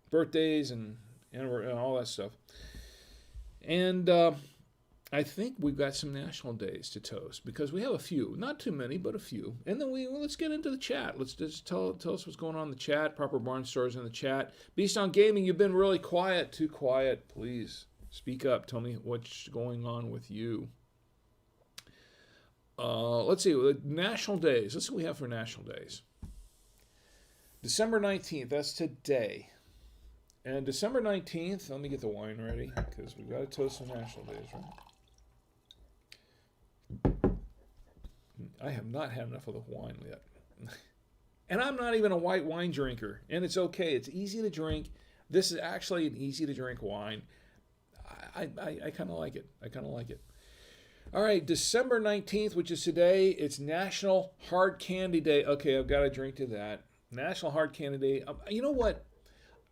birthdays and all that stuff. And I think we've got some national days to toast, because we have a few, not too many, but a few. And then let's get into the chat. Let's just tell us what's going on in the chat. Proper Barn Stores in the chat. Beast on Gaming, you've been really quiet. Too quiet. Please speak up. Tell me what's going on with you. Let's see. National days. Let's see what we have for national days. December 19th. That's today. And December 19th, let me get the wine ready, because we've got to toast some national days, right? I have not had enough of the wine yet. And I'm not even a white wine drinker, and it's okay. It's easy to drink. This is actually an easy to drink wine. I kind of like it. All right, December 19th, which is today, it's National Hard Candy Day. Okay, I've got to drink to that. National Hard Candy Day. You know what?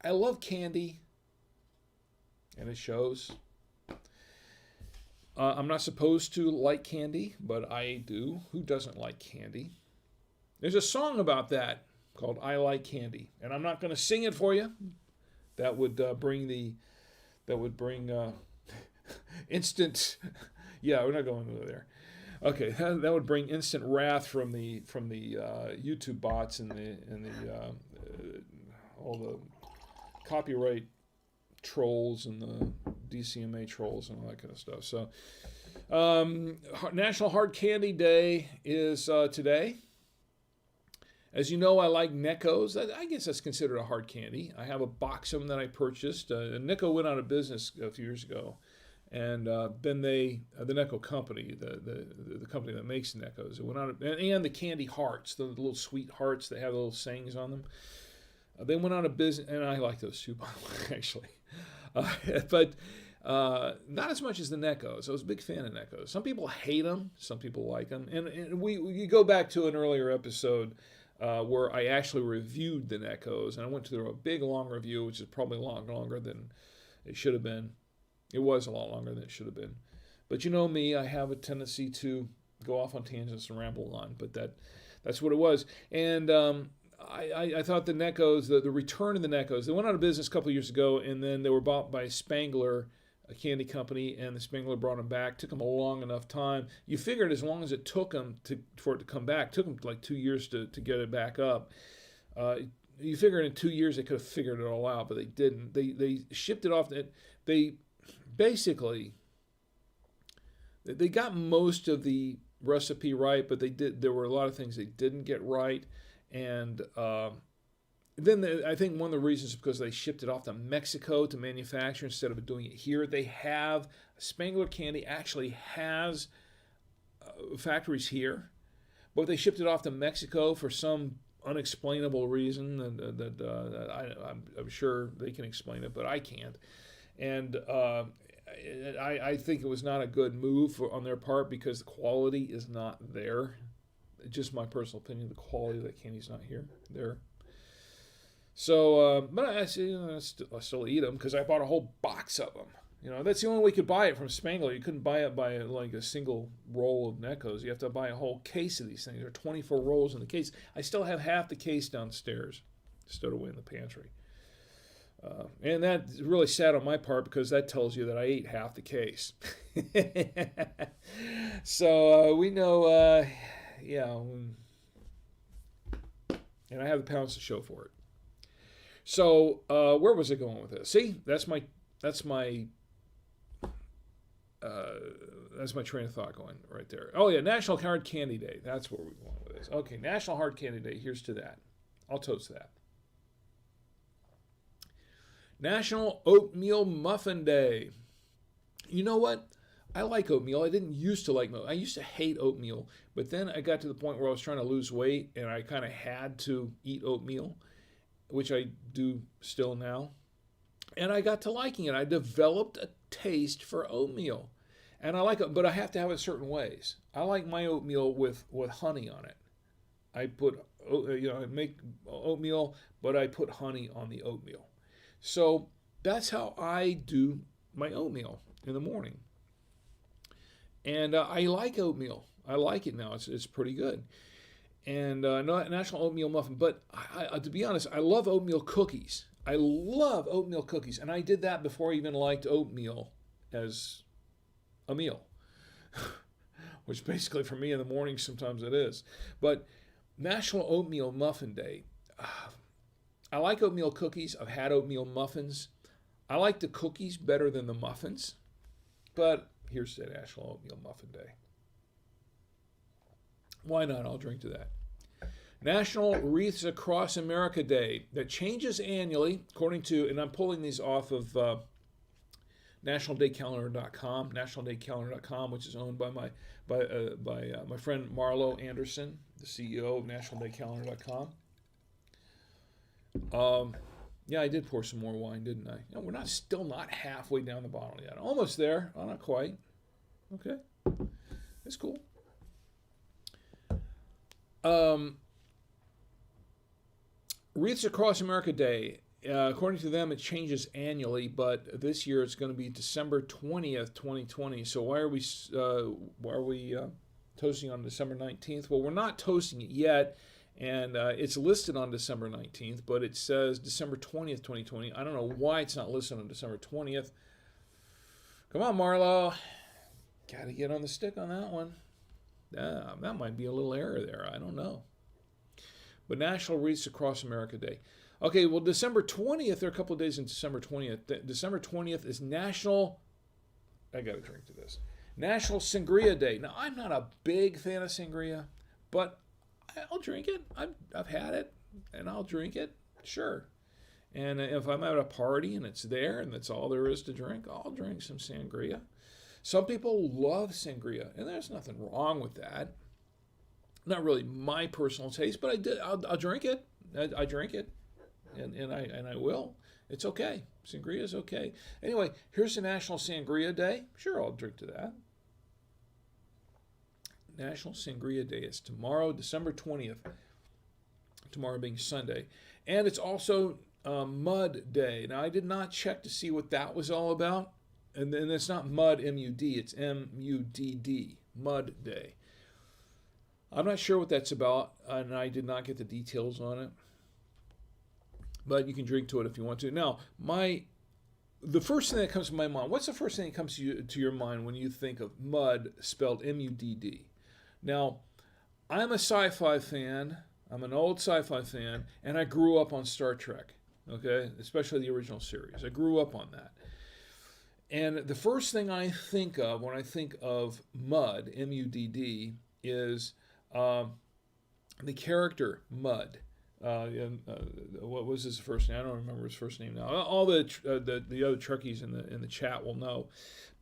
I love candy, and it shows. I'm not supposed to like candy, but I do. Who doesn't like candy? There's a song about that called I Like Candy, and I'm not going to sing it for you. That would bring instant. Yeah, we're not going over there. Okay, that would bring instant wrath from the YouTube bots and all the copyright trolls and the DCMA trolls and all that kind of stuff. So, National Hard Candy Day is today. As you know, I like Necco's. I guess that's considered a hard candy. I have a box of them that I purchased. Necco went out of business a few years ago, and then the Necco company, the company that makes Neccos, it went out of, and the candy hearts, the little sweet hearts that have little sayings on them. They went out of business, and I like those too, by the way, actually. But not as much as the Neccos. I was a big fan of Neccos. Some people hate them. Some people like them. And you go back to an earlier episode where I actually reviewed the Neccos, and I went through a big, long review, which is probably a lot longer than it should have been. It was a lot longer than it should have been. But you know me, I have a tendency to go off on tangents and ramble on, but that's what it was. And I thought the Neckos, the return of the Neckos, they went out of business a couple of years ago, and then they were bought by Spangler, a candy company, and the Spangler brought them back. Took them a long enough time. You figured as long as it took them for it to come back, took them like 2 years to get it back up. You figured in 2 years they could have figured it all out, but they didn't. They shipped it off. They basically they got most of the recipe right, but there were a lot of things they didn't get right, and then I think one of the reasons is because they shipped it off to Mexico to manufacture instead of doing it here. They have Spangler Candy actually has factories here, but they shipped it off to Mexico for some unexplainable reason that I'm sure they can explain it, but I can't. And I think it was not a good move on their part because the quality is not there. Just my personal opinion, the quality of that candy's not there. So, but I still eat them because I bought a whole box of them. That's the only way you could buy it from Spangler. You couldn't buy it by like a single roll of Neckos. You have to buy a whole case of these things. There are 24 rolls in the case. I still have half the case downstairs, stowed away in the pantry. And that's really sad on my part because that tells you that I ate half the case. So we know, and I have the pounds to show for it. So where was I going with this? See, that's my train of thought going right there. Oh yeah, National Hard Candy Day. That's where we're going with this. Okay, National Hard Candy Day. Here's to that. I'll toast that. National Oatmeal Muffin Day. You know what? I like oatmeal. I didn't used to like oatmeal. I used to hate oatmeal, but then I got to the point where I was trying to lose weight, and I kind of had to eat oatmeal, which I do still now. And I got to liking it. I developed a taste for oatmeal. And I like it, but I have to have it certain ways. I like my oatmeal with honey on it. I make oatmeal, but I put honey on the oatmeal. So that's how I do my oatmeal in the morning. And I like oatmeal. I like it now. It's pretty good. And National Oatmeal Muffin. But to be honest, I love oatmeal cookies. I love oatmeal cookies. And I did that before I even liked oatmeal as a meal. Which basically for me in the morning sometimes it is. But National Oatmeal Muffin Day. I like oatmeal cookies. I've had oatmeal muffins. I like the cookies better than the muffins. But here's the National Oatmeal Muffin Day. Why not? I'll drink to that. National Wreaths Across America Day. That changes annually, according to, and I'm pulling these off of nationaldaycalendar.com, nationaldaycalendar.com, which is owned by my friend Marlo Anderson, the CEO of nationaldaycalendar.com. Yeah, I did pour some more wine, didn't I? No, we're still not halfway down the bottle yet. Almost there. Oh, not quite. Okay. That's cool. Wreaths Across America Day. According to them, it changes annually, but this year it's going to be December 20th, 2020. So why are we toasting on December 19th? Well, we're not toasting it yet. And it's listed on December 19th, but it says December 20th, 2020. I don't know why it's not listed on December 20th. Come on, Marlo. Got to get on the stick on that one. That might be a little error there. I don't know. But National Wreaths Across America Day. Okay, well, December 20th, there are a couple of days in December 20th. December 20th is National... I got to drink to this. National Sangria Day. Now, I'm not a big fan of sangria, but I'll drink it. I've had it, and I'll drink it, sure. And if I'm at a party and it's there and that's all there is to drink, I'll drink some sangria. Some people love sangria, and there's nothing wrong with that. Not really my personal taste, but I'll drink it. I drink it, and I will. It's okay. Sangria is okay. Anyway, here's the National Sangria Day. Sure, I'll drink to that. National Sangria Day is tomorrow, December 20th. Tomorrow being Sunday. And it's also Mud Day. Now, I did not check to see what that was all about. And then it's not Mud, M-U-D. It's M-U-D-D. Mud Day. I'm not sure what that's about, and I did not get the details on it. but you can drink to it if you want to. Now, the first thing that comes to my mind, what's the first thing that comes to your mind when you think of mud, spelled M-U-D-D? Now, I'm a sci-fi fan. I'm an old sci-fi fan, and I grew up on Star Trek, okay? Especially the original series. I grew up on that. And the first thing I think of when I think of Mud, M-U-D-D, is the character Mud. What was his first name? I don't remember his first name now. All the other Trekkies in the chat will know,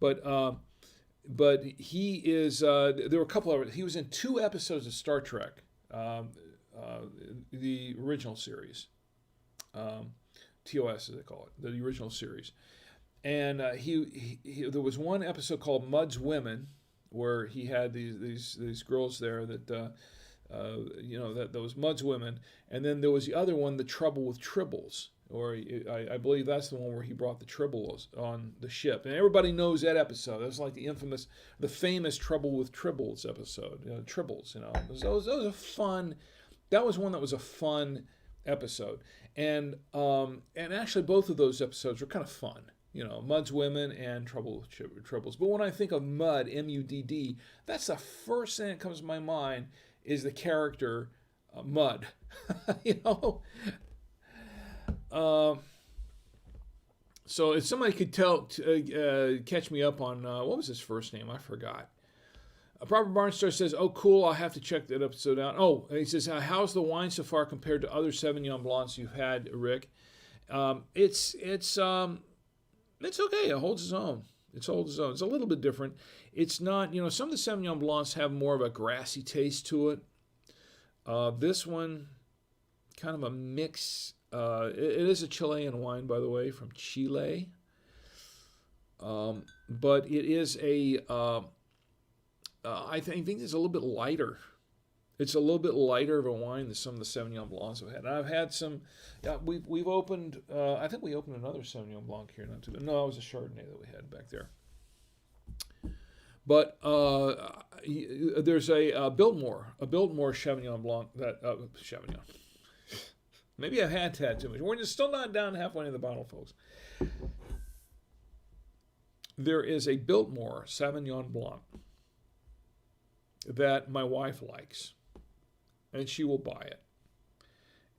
but he is. There were a couple of. He was in 2 episodes of Star Trek, the original series, TOS as they call it, the original series, and he there was one episode called Mud's Women, where he had these girls there that. That was Mud's Women, and then there was the other one, The Trouble with Tribbles, or I believe that's the one where he brought the Tribbles on the ship, and everybody knows that episode. That was like the famous Trouble with Tribbles episode. Tribbles, those are fun. That was one that was a fun episode, and actually both of those episodes were kind of fun. Mud's Women and Trouble with Tribbles. But when I think of Mud, M-U-D-D, that's the first thing that comes to my mind. Is the character Mud, So if somebody could catch me up on what was his first name, I forgot. Proper Barnstar says, "Oh, cool! I'll have to check that episode out." Oh, he says, "How's the wine so far compared to other Sauvignon Blancs you've had, Rick?" It's okay. It holds its own. It's a little bit different. It's not, some of the Sauvignon Blancs have more of a grassy taste to it. This one, kind of a mix. It is a Chilean wine, by the way, from Chile. But it is I think it's a little bit lighter. It's a little bit lighter of a wine than some of the Sauvignon Blancs I've had. And I've had some. We've opened. I think we opened another Sauvignon Blanc here. No, it was a Chardonnay that we had back there. But there's a Biltmore Sauvignon Blanc Sauvignon. Maybe I've had too much. We're just still not down halfway in the bottle, folks. There is a Biltmore Sauvignon Blanc that my wife likes, and she will buy it.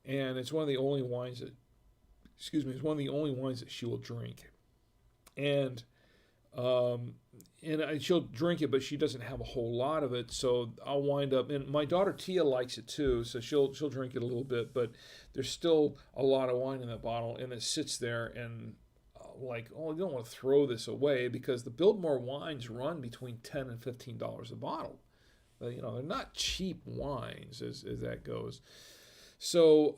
And it's one of the only wines that, it's one of the only wines that she will drink. And she'll drink it, but she doesn't have a whole lot of it, so I'll wind up, and my daughter Tia likes it too, so she'll drink it a little bit, but there's still a lot of wine in that bottle, and it sits there, and I don't want to throw this away, because the Biltmore wines run between $10 and $15 a bottle. They're not cheap wines as that goes. So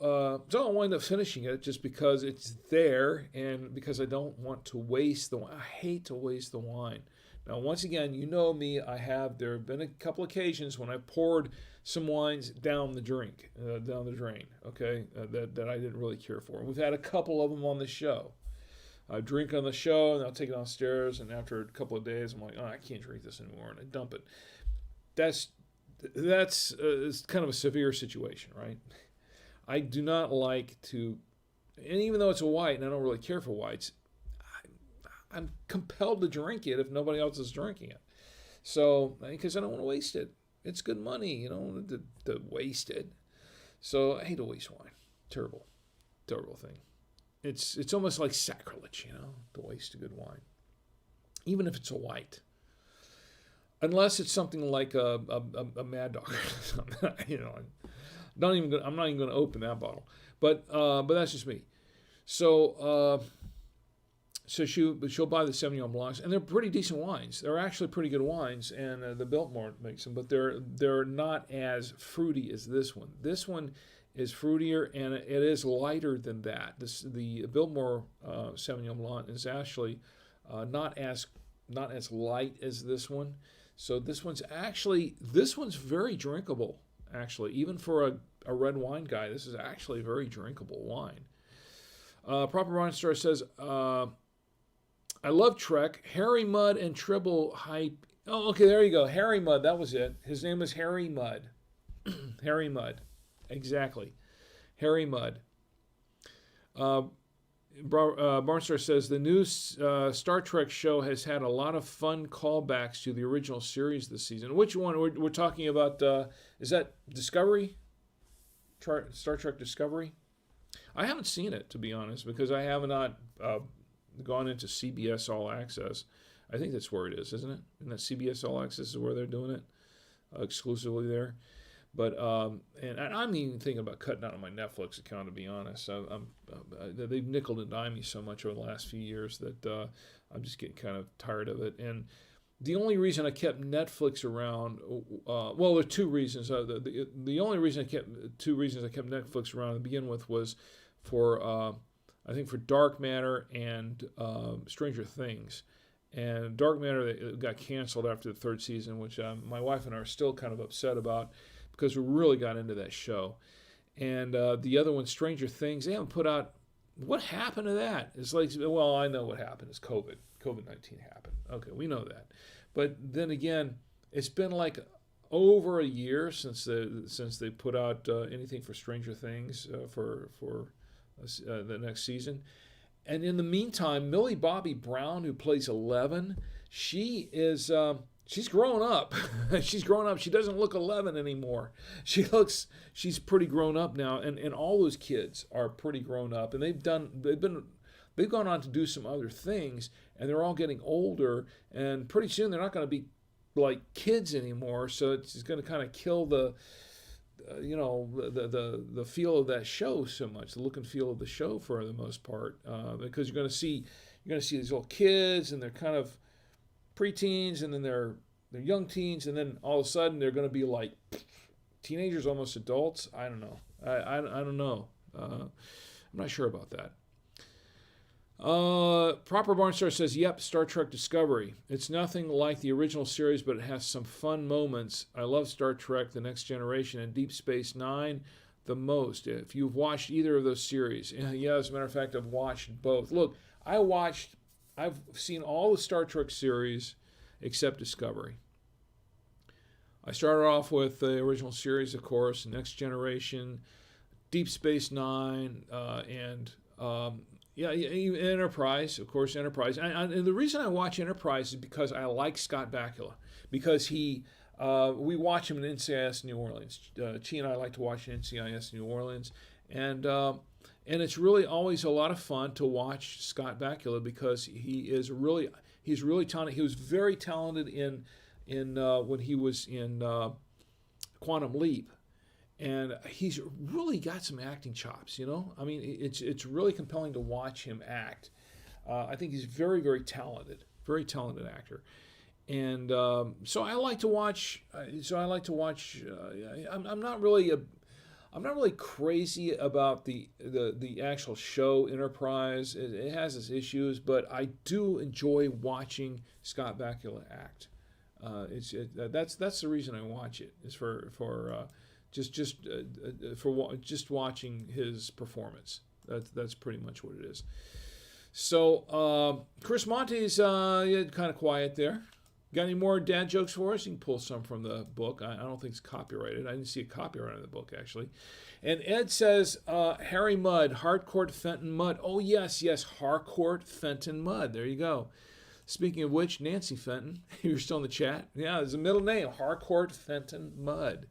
I'll wind up finishing it just because it's there and because I don't want to waste the wine. I hate to waste the wine. Now, once again, you know me. There have been a couple occasions when I poured some wines down the drain, okay, that I didn't really care for. We've had a couple of them on the show. I drink on the show, and I'll take it downstairs, and after a couple of days, I'm like, I can't drink this anymore, and I dump it. That's kind of a severe situation, right? I do not like to, and even though it's a white, and I don't really care for whites, I'm compelled to drink it if nobody else is drinking it. So, because I don't want to waste it. It's good money, you don't want to waste it. So, I hate to waste wine. Terrible thing. It's almost like sacrilege, to waste a good wine, even if it's a white. Unless it's something like a Mad Dog, I'm not even going to open that bottle. But that's just me. So she'll buy the Sauvignon Blancs, and they're pretty decent wines. They're actually pretty good wines, and the Biltmore makes them, but they're not as fruity as this one. This one is fruitier, and it is lighter than that. The Biltmore Sauvignon Blanc is actually not as light as this one. So this one's very drinkable. Actually, even for a red wine guy, this is actually a very drinkable wine. Proper Wine Store says, I love Trek. Harry Mudd and Tribble hype. Oh, okay, there you go. Harry Mudd, that was it. His name was Harry Mudd. Harry Mudd. Exactly. Harry Mudd. Uh, Barnstar says the new Star Trek show has had a lot of fun callbacks to the original series this season. Which one? We're talking about, is that Discovery? Star Trek Discovery? I haven't seen it, to be honest, because I have not gone into CBS All Access. I think that's where it is, isn't it? And that CBS All Access is where they're doing it exclusively there. But and I'm even thinking about cutting out on my Netflix account, to be honest. They've nickel and dimed me so much over the last few years that I'm just getting kind of tired of it. And the only reason I kept Netflix around, well, there are two reasons. The only reason two reasons I kept Netflix around to begin with was for, I think, for Dark Matter and Stranger Things. And Dark Matter got canceled after the third season, which my wife and I are still kind of upset about, because we really got into that show. And the other one, Stranger Things, they haven't put out. What happened to that? It's like, well, I know what happened. It's COVID. COVID-19 happened. Okay, we know that. But then again, it's been like over a year since they put out anything for Stranger Things for the next season. And in the meantime, Millie Bobby Brown, who plays 11, she is she's grown up. She's grown up. She doesn't look 11 anymore. She's pretty grown up now, and all those kids are pretty grown up, and they've gone on to do some other things, and they're all getting older, and pretty soon they're not going to be like kids anymore. So it's going to kind of kill the the feel of that show so much, the look and feel of the show for the most part, because you're going to see these little kids, and they're kind of preteens, and then they're young teens, and then all of a sudden they're going to be like teenagers, almost adults. I don't know. I don't know. I'm not sure about that. Proper Barnstar says, yep, Star Trek Discovery. It's nothing like the original series, but it has some fun moments. I love Star Trek, The Next Generation, and Deep Space Nine the most. If you've watched either of those series. Yeah, as a matter of fact, I've watched both. Look, I've seen all the Star Trek series except Discovery. I started off with the original series, of course, Next Generation, Deep Space Nine, and Enterprise, of course, Enterprise. And the reason I watch Enterprise is because I like Scott Bakula, because we watch him in NCIS New Orleans. Chi and I like to watch NCIS New Orleans, and it's really always a lot of fun to watch Scott Bakula, because he's really talented. He was very talented in when he was in Quantum Leap. And he's really got some acting chops, I mean, it's really compelling to watch him act. I think he's very, very talented actor. And so I like to watch. I'm not really crazy about the actual show Enterprise. It has its issues, but I do enjoy watching Scott Bakula act. That's the reason I watch it, is for just watching his performance. That's pretty much what it is. So Chris Monte's kind of quiet there. Got any more dad jokes for us? You can pull some from the book. I don't think it's copyrighted. I didn't see a copyright on the book, actually. And Ed says, Harry Mudd, Harcourt Fenton Mudd. Oh, yes, Harcourt Fenton Mudd. There you go. Speaking of which, Nancy Fenton, you're still in the chat. Yeah, there's a middle name, Harcourt Fenton Mudd.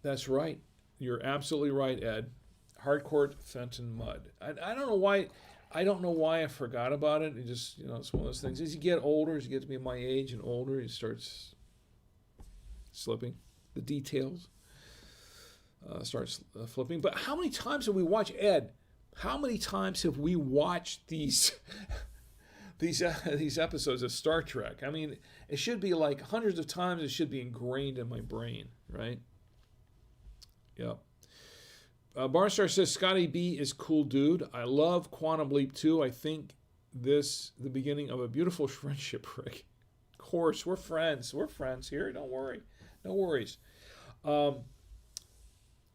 That's right. You're absolutely right, Ed. Harcourt Fenton Mudd. I don't know why. I don't know why I forgot about it. It just, it's one of those things. As you get older, as you get to be my age and older, it starts slipping. The details starts flipping. But how many times have we watched, Ed? How many times have we watched these episodes of Star Trek? I mean, it should be like hundreds of times. It should be ingrained in my brain, right? Yeah. Barnstar says, Scotty B is cool dude. I love Quantum Leap too. I think the beginning of a beautiful friendship, Rick. Of course, we're friends. We're friends here. Don't worry. No worries. And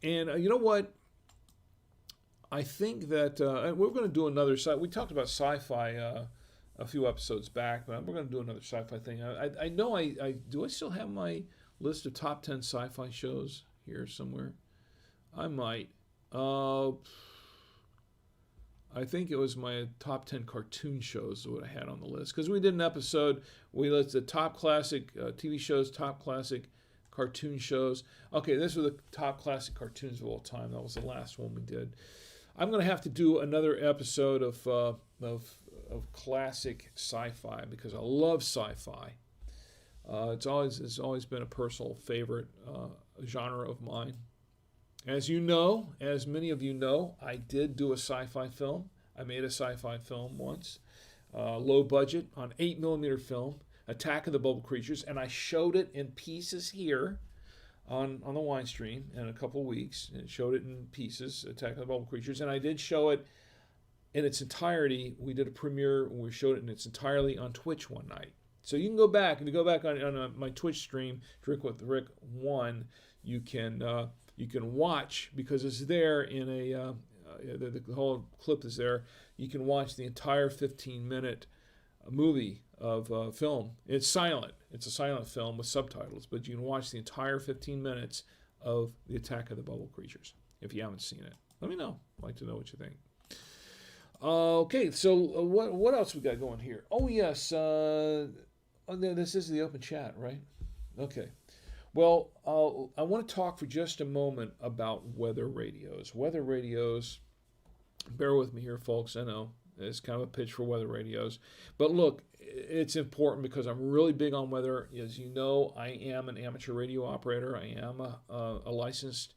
you know what? I think that we're going to do another sci. We talked about sci-fi a few episodes back, but we're going to do another sci-fi thing. I know I do. I still have my list of top 10 sci-fi shows here somewhere. I might. I think it was my top 10 cartoon shows that I had on the list. Because we did an episode, we listed top classic TV shows, top classic cartoon shows. Okay, these were the top classic cartoons of all time. That was the last one we did. I'm going to have to do another episode of classic sci-fi because I love sci-fi. It's always been a personal favorite genre of mine. As you know, as many of you know, I did do a sci-fi film. I made a sci-fi film once, low budget on 8mm film, Attack of the Bubble Creatures, and I showed it in pieces here on the wine stream in a couple of weeks, and showed it in pieces, Attack of the Bubble Creatures, and I did show it in its entirety. We did a premiere and we showed it in its entirety on Twitch one night. So you can go back, if you go back on my Twitch stream, Drink with Rick 1, you can watch, because it's there in the whole clip is there. You can watch the entire 15-minute movie of film. It's silent. It's a silent film with subtitles, but you can watch the entire 15 minutes of the Attack of the Bubble Creatures if you haven't seen it. Let me know. I'd like to know what you think. Okay, so what else we got going here? Oh, yes. This is the open chat, right? Okay. Well, I want to talk for just a moment about weather radios. Weather radios, bear with me here, folks. I know it's kind of a pitch for weather radios. But look, it's important because I'm really big on weather. As you know, I am an amateur radio operator. I am a licensed,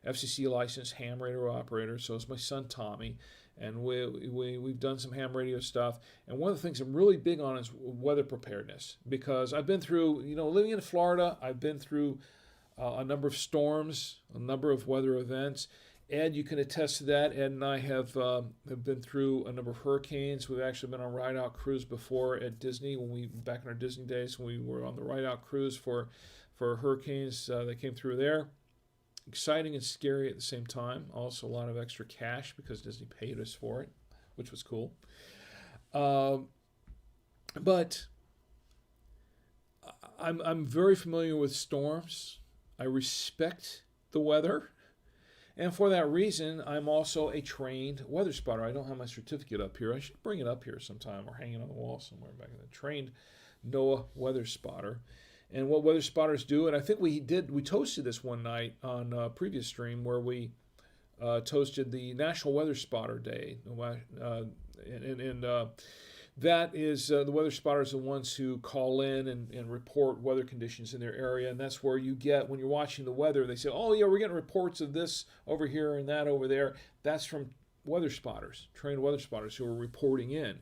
FCC licensed ham radio operator. So is my son, Tommy. And we've done some ham radio stuff. And one of the things I'm really big on is weather preparedness, because I've been through, living in Florida, I've been through a number of storms, a number of weather events. Ed, you can attest to that. Ed and I have been through a number of hurricanes. We've actually been on a ride-out cruise before at Disney, back in our Disney days, when we were on the ride-out cruise for hurricanes that came through there. Exciting and scary at the same time. Also a lot of extra cash because Disney paid us for it, which was cool. But I'm very familiar with storms. I respect the weather. And for that reason, I'm also a trained weather spotter. I don't have my certificate up here. I should bring it up here sometime or hang it on the wall somewhere back in the trained NOAA weather spotter. And what weather spotters do, and I think we toasted this one night on a previous stream where we toasted the National Weather Spotter Day. And that is the weather spotters are the ones who call in and report weather conditions in their area. And that's where you get, when you're watching the weather, they say, oh, yeah, we're getting reports of this over here and that over there. That's from weather spotters, trained weather spotters who are reporting in.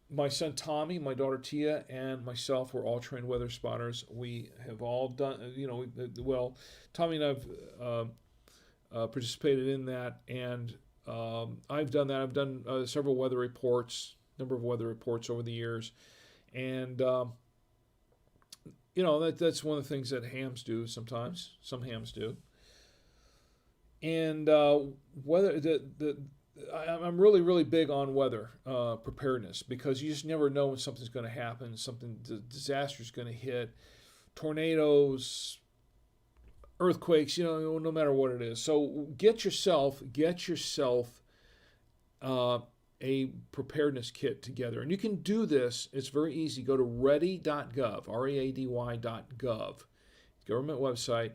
My son Tommy, my daughter Tia, and myself were all trained weather spotters. We have all done, Tommy and I've participated in that, and I've done that. I've done several weather reports, number of weather reports over the years, and that's one of the things that hams do sometimes. Some hams do, and I'm really, really big on weather preparedness, because you just never know when something's going to happen, something disaster's going to hit, tornadoes, earthquakes, no matter what it is. So get yourself a preparedness kit together. And you can do this. It's very easy. Go to ready.gov, ready.gov, government website.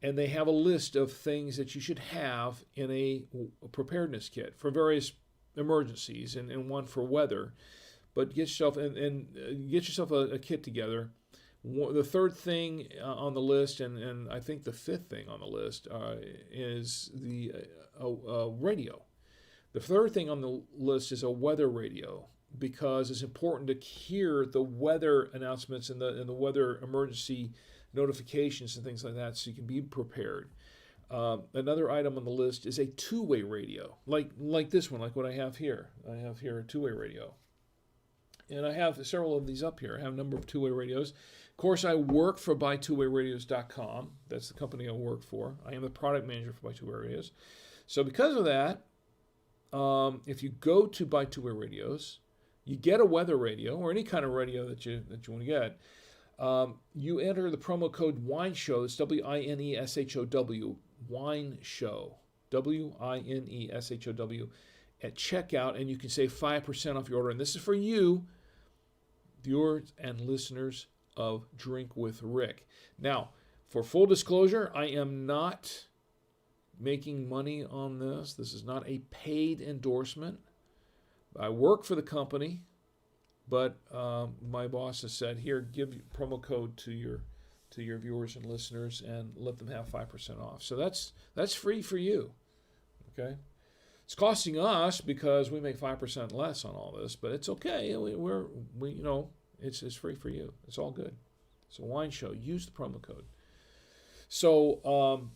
And they have a list of things that you should have in a preparedness kit for various emergencies, and one for weather. But get yourself a kit together. The third thing on the list, and I think the fifth thing on the list, is the radio. The third thing on the list is a weather radio, because it's important to hear the weather announcements and the weather emergency notifications and things like that, so you can be prepared. Another item on the list is a two-way radio, like this one, like what I have here. I have here a two-way radio. And I have several of these up here. I have a number of two-way radios. Of course, I work for BuyTwoWayRadios.com. That's the company I work for. I am the product manager for Buy Two Way Radios. So because of that, if you go to Buy Two Way Radios, you get a weather radio, or any kind of radio that you want to get. You enter the promo code WINESHOW, it's WINESHOW, WINESHOW, WINESHOW, at checkout, and you can save 5% off your order. And this is for you, viewers and listeners of Drink with Rick. Now, for full disclosure, I am not making money on this. This is not a paid endorsement. I work for the company, but my boss has said, here, give promo code to your viewers and listeners and let them have 5% off. So that's free for you. Okay? It's costing us because we make 5% less on all this, but it's okay. We it's free for you. It's all good. It's a wine show. Use the promo code. So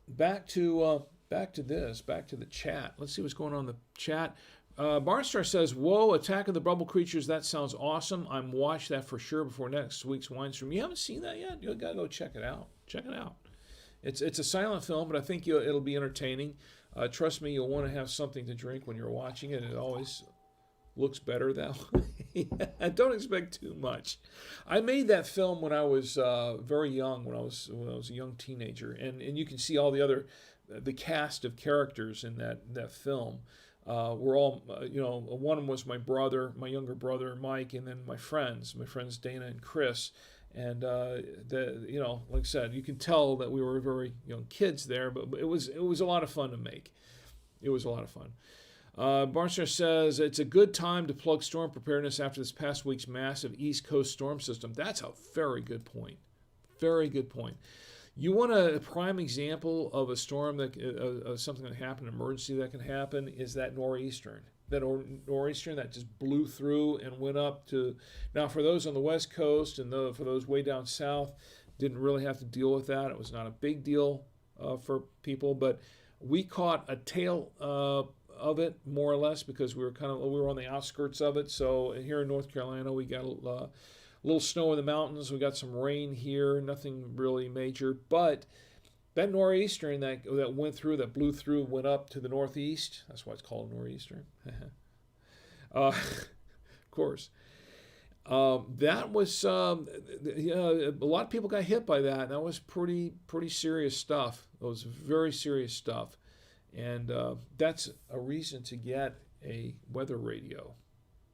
back to the chat. Let's see what's going on in the chat. Barnstar says, "Whoa, Attack of the Bubble Creatures, that sounds awesome. I'm watch that for sure before next week's wine stream." You haven't seen that yet? You got to go check it out. Check it out. It's a silent film, but I think it'll be entertaining. Trust me, you'll want to have something to drink when you're watching it. It always looks better that way. Don't expect too much. I made that film when I was very young, when I was a young teenager, and you can see all the cast of characters in that film. We're all, one of them was my brother, my younger brother, Mike, and then my friends Dana and Chris. And, like I said, you can tell that we were very young kids there, but it was a lot of fun to make. It was a lot of fun. Barnstar says, it's a good time to plug storm preparedness after this past week's massive East Coast storm system. That's a very good point. Very good point. You want a prime example of a storm of something that happened, an emergency that can happen, is that nor'easter. That nor'easter that just blew through and went up to. Now, for those on the West Coast and for those way down south, didn't really have to deal with that. It was not a big deal for people, but we caught a tail of it more or less because we were on the outskirts of it. So here in North Carolina, we got a little snow in the mountains. We got some rain here, nothing really major. But that nor'easter that went through, that blew through, went up to the northeast. That's why it's called a nor'easter. Of course. That was, a lot of people got hit by that. That was pretty serious stuff. It was very serious stuff. And that's a reason to get a weather radio.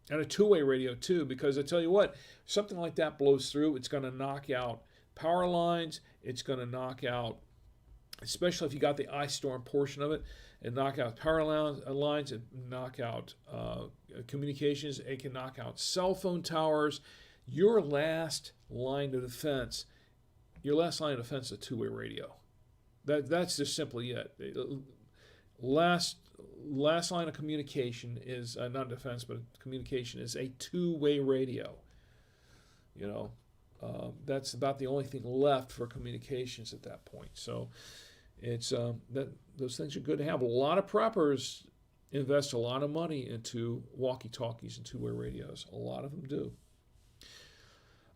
And a two-way radio, too, because I tell you what, something like that blows through, it's going to knock out power lines. It's going to knock out, especially if you got the ice storm portion of it, and knock out power lines, and knock out communications. It can knock out cell phone towers. Your last line of defense is a two-way radio. That's just simply it. Last line of communication is not defense, but communication is a two-way radio. That's about the only thing left for communications at that point. So it's those things are good to have. A lot of preppers invest a lot of money into walkie-talkies and two-way radios. A lot of them do.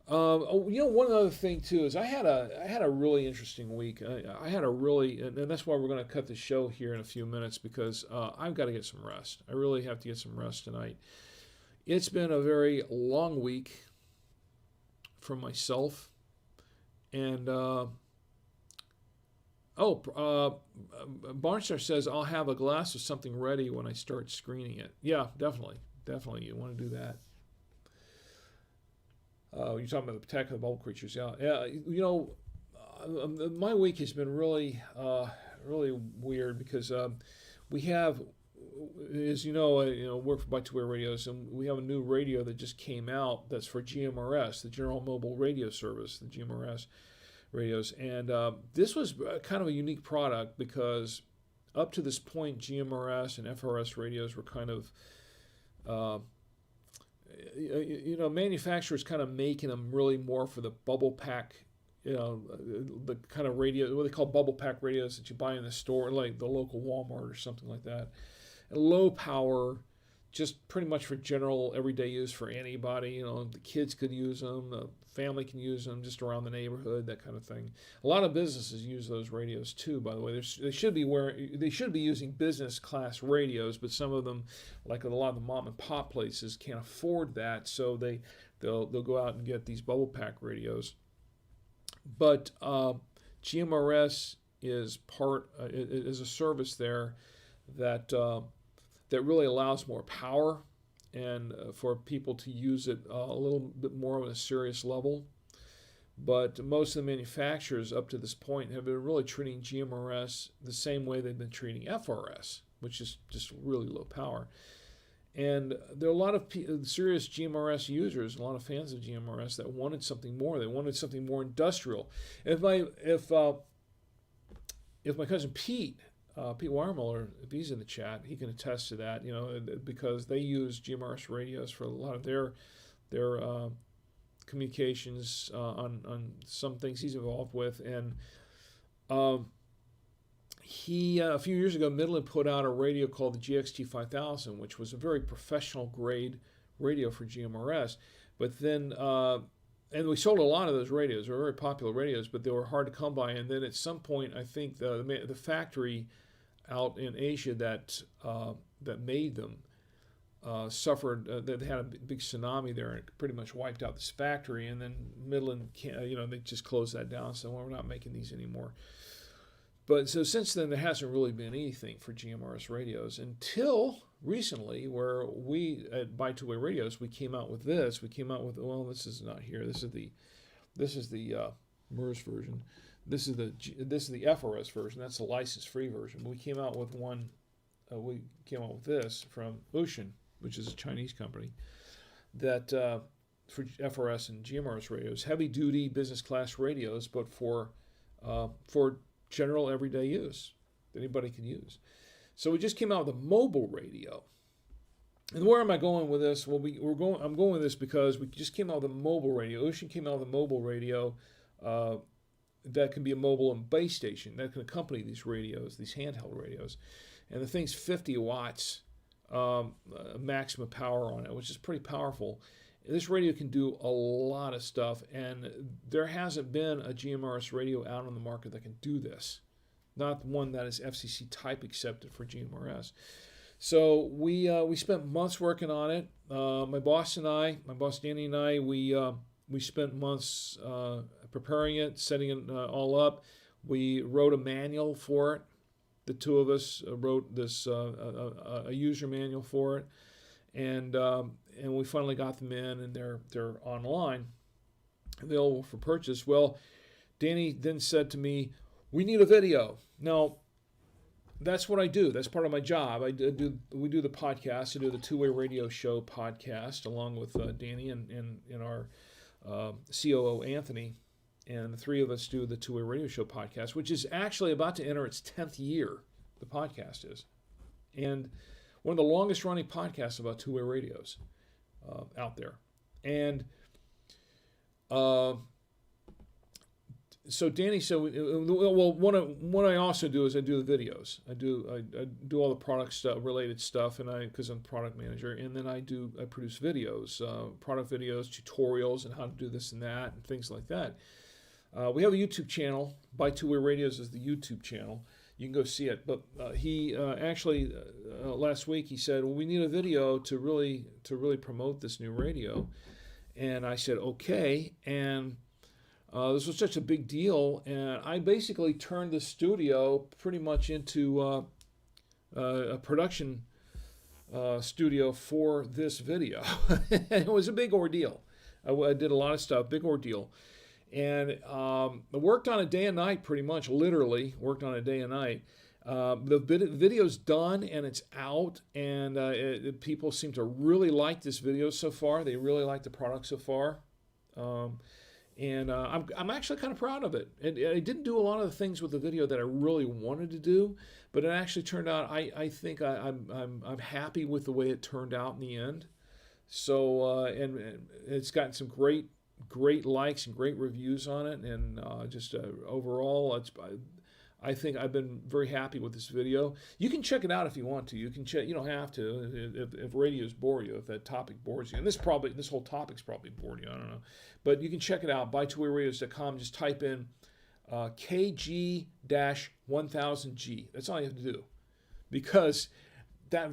One other thing too is I had a really interesting week. I had a really, and that's why we're going to cut the show here in a few minutes, because I've got to get some rest. I really have to get some rest tonight. It's been a very long week for myself, and Barnstar says I'll have a glass of something ready when I start screening it. Yeah, definitely, you want to do that. You're talking about the Attack of the Bubble Creatures. Yeah. My week has been really weird because we have, as work by two-way radios, and we have a new radio that just came out that's for GMRS, the General Mobile Radio Service, the GMRS radios. And this was kind of a unique product because up to this point, GMRS and FRS radios were kind of manufacturers kind of making them really more for the bubble pack, the kind of radio, what they call bubble pack radios that you buy in the store, like the local Walmart or something like that. And low power, just pretty much for general everyday use for anybody. The kids could use them, the family can use them, just around the neighborhood, that kind of thing. A lot of businesses use those radios too, by the way. They should be using business class radios, but some of them, like a lot of the mom and pop places, can't afford that, so they'll go out and get these bubble pack radios. But GMRS is a service there that that really allows more power and for people to use it a little bit more on a serious level. But most of the manufacturers up to this point have been really treating GMRS the same way they've been treating FRS, which is just really low power. And there are a lot of serious GMRS users, a lot of fans of GMRS that wanted something more. They wanted something more industrial. If my cousin Pete Weiermuller, if he's in the chat, he can attest to that. Because they use GMRS radios for a lot of their communications on some things he's involved with, and he a few years ago, Midland put out a radio called the GXT 5000, which was a very professional grade radio for GMRS. But then, and we sold a lot of those radios. They were very popular radios, but they were hard to come by. And then at some point, I think the factory out in Asia that made them suffered. They had a big tsunami there, and it pretty much wiped out this factory. And then Midland, they just closed that down. So we're not making these anymore. But so since then, there hasn't really been anything for GMRS radios until recently, where we at Buy Two Way Radios, we came out with this. We came out with, well, this is not here. This is the MERS version. This is the FRS version. That's the license-free version. But we came out with one. We came out with this from Ocean, which is a Chinese company, that for FRS and GMRS radios, heavy-duty business class radios, but for general everyday use that anybody can use. So we just came out with a mobile radio. And where am I going with this? Well, I'm going with this because we just came out with a mobile radio. Ocean came out with a mobile radio that can be a mobile and base station that can accompany these radios, these handheld radios. And the thing's 50 watts maximum power on it, which is pretty powerful. This radio can do a lot of stuff, and there hasn't been a GMRS radio out on the market that can do this. Not one that is FCC type accepted for GMRS. So we spent months working on it. My boss Danny and I, we spent months preparing it, setting it all up. We wrote a manual for it. The two of us wrote this a user manual for it, and we finally got them in, and they're online, available for purchase. Well, Danny then said to me, "We need a video." Now, that's what I do. That's part of my job. We do the podcast. I do the Two Way Radio Show podcast along with Danny and our COO Anthony, and the three of us do the Two Way Radio Show podcast, which is actually about to enter its 10th year. The podcast is, and one of the longest running podcasts about two-way radios out there. And so Danny said, well, what I also do is I do the videos. I do all the product stuff, related stuff, and because I'm product manager, and then I produce videos, product videos, tutorials, and how to do this and that, and things like that. We have a YouTube channel. Buy Two Way Radios is the YouTube channel. You can go see it. But he actually last week he said, "Well, we need a video to really promote this new radio," and I said, "Okay." And this was such a big deal, and I basically turned the studio pretty much into a production studio for this video. It was a big ordeal. I did a lot of stuff, big ordeal. And I worked on it day and night, pretty much, literally worked on it day and night. The video's done and it's out, and people seem to really like this video so far. They really like the product so far. And I'm actually kind of proud of it. I didn't do a lot of the things with the video that I really wanted to do, but it actually turned out. I think I'm happy with the way it turned out in the end. So and it's gotten some great likes and great reviews on it, and overall, I think I've been very happy with this video. You can check it out if you want to. You can check. You don't have to if radios bore you, if that topic bores you. And this whole topic's probably bored you. I don't know, but you can check it out. Buy2wayradios.com. Just type in KG-1000G. That's all you have to do, because that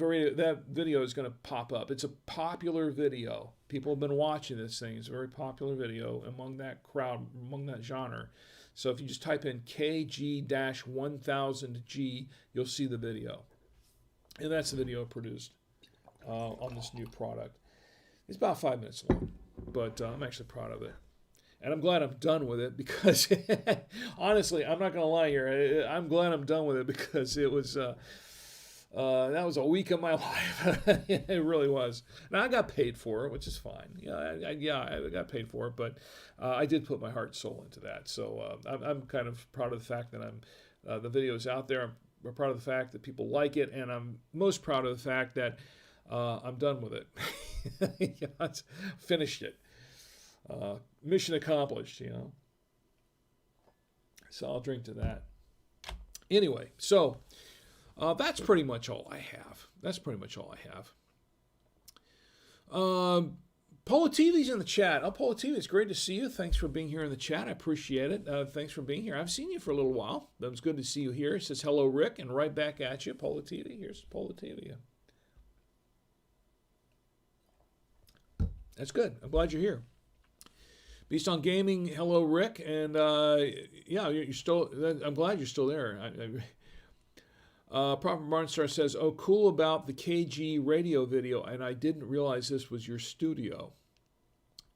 video is going to pop up. It's a popular video. People have been watching this thing. It's a very popular video among that crowd, among that genre. So if you just type in KG-1000G, you'll see the video. And that's the video I produced on this new product. It's about 5 minutes long, but I'm actually proud of it. And I'm glad I'm done with it because, honestly, I'm not going to lie here. I'm glad I'm done with it because it was, that was a week of my life. It really was. Now, I got paid for it, which is fine. I got paid for it, but I did put my heart and soul into that. So I'm kind of proud of the fact that the video is out there. I'm proud of the fact that people like it, and I'm most proud of the fact that I'm done with it. Finished it. Mission accomplished, So I'll drink to that. Anyway, so that's pretty much all I have. Polo TV's in the chat. Oh, Polo TV, it's great to see you. Thanks for being here in the chat. I appreciate it. Thanks for being here. I've seen you for a little while. It was good to see you here. It says, hello, Rick, and right back at you. Polo TV. Here's Polo TV. That's good. I'm glad you're here. Beast on Gaming, hello, Rick. And you're still, I'm glad you're still there. Proper Barnstar says, oh, cool about the KG radio video, and I didn't realize this was your studio.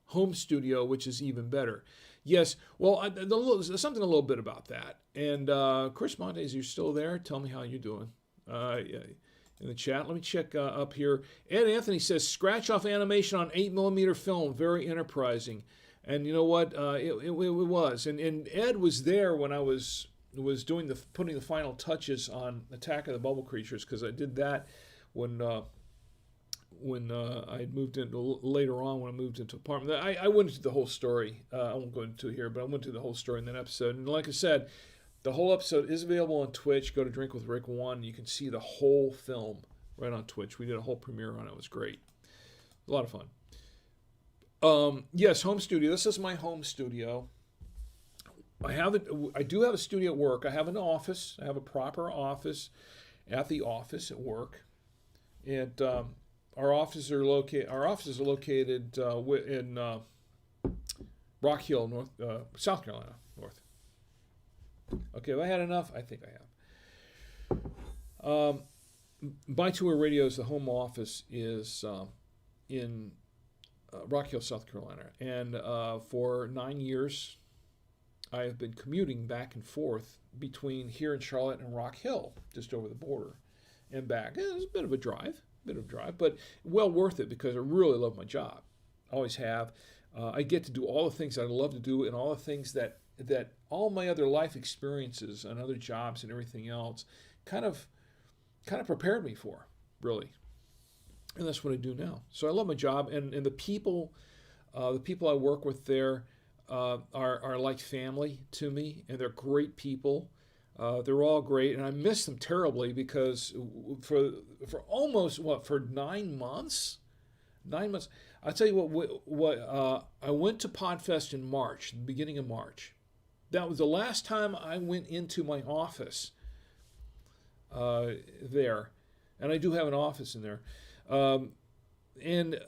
Home studio, which is even better. Yes, well, something a little bit about that. And Chris Montes, you're still there? Tell me how you're doing in the chat. Let me check up here. Ed Anthony says, scratch off animation on 8mm film, very enterprising. And you know what? It was. And Ed was there when I was doing putting the final touches on Attack of the Bubble Creatures, because I did that when I had moved into later on when I moved into apartment. I went into the whole story. I won't go into it here, but I went into the whole story in that episode. And like I said, the whole episode is available on Twitch. Go to Drink with Rick 1. You can see the whole film right on Twitch. We did a whole premiere on it. It was great. A lot of fun. Yes, home studio. This is my home studio. I do have a studio at work. I have an office. I have a proper office at the office at work. And our offices are located in Rock Hill, South Carolina, north. Okay, have I had enough? I think I have. My Two-Way Radios, the home office is in Rock Hill, South Carolina. And for 9 years, I have been commuting back and forth between here in Charlotte and Rock Hill, just over the border and back. It was a bit of a drive, but well worth it because I really love my job. Always have. I get to do all the things that I love to do and all the things that all my other life experiences and other jobs and everything else kind of prepared me for, really. And that's what I do now. So I love my job, and the people I work with there are like family to me, and they're great people. They're all great, and I miss them terribly because for almost for 9 months. I'll tell you what I went to Podfest in March, the beginning of March. That was the last time I went into my office there, and I do have an office in there. And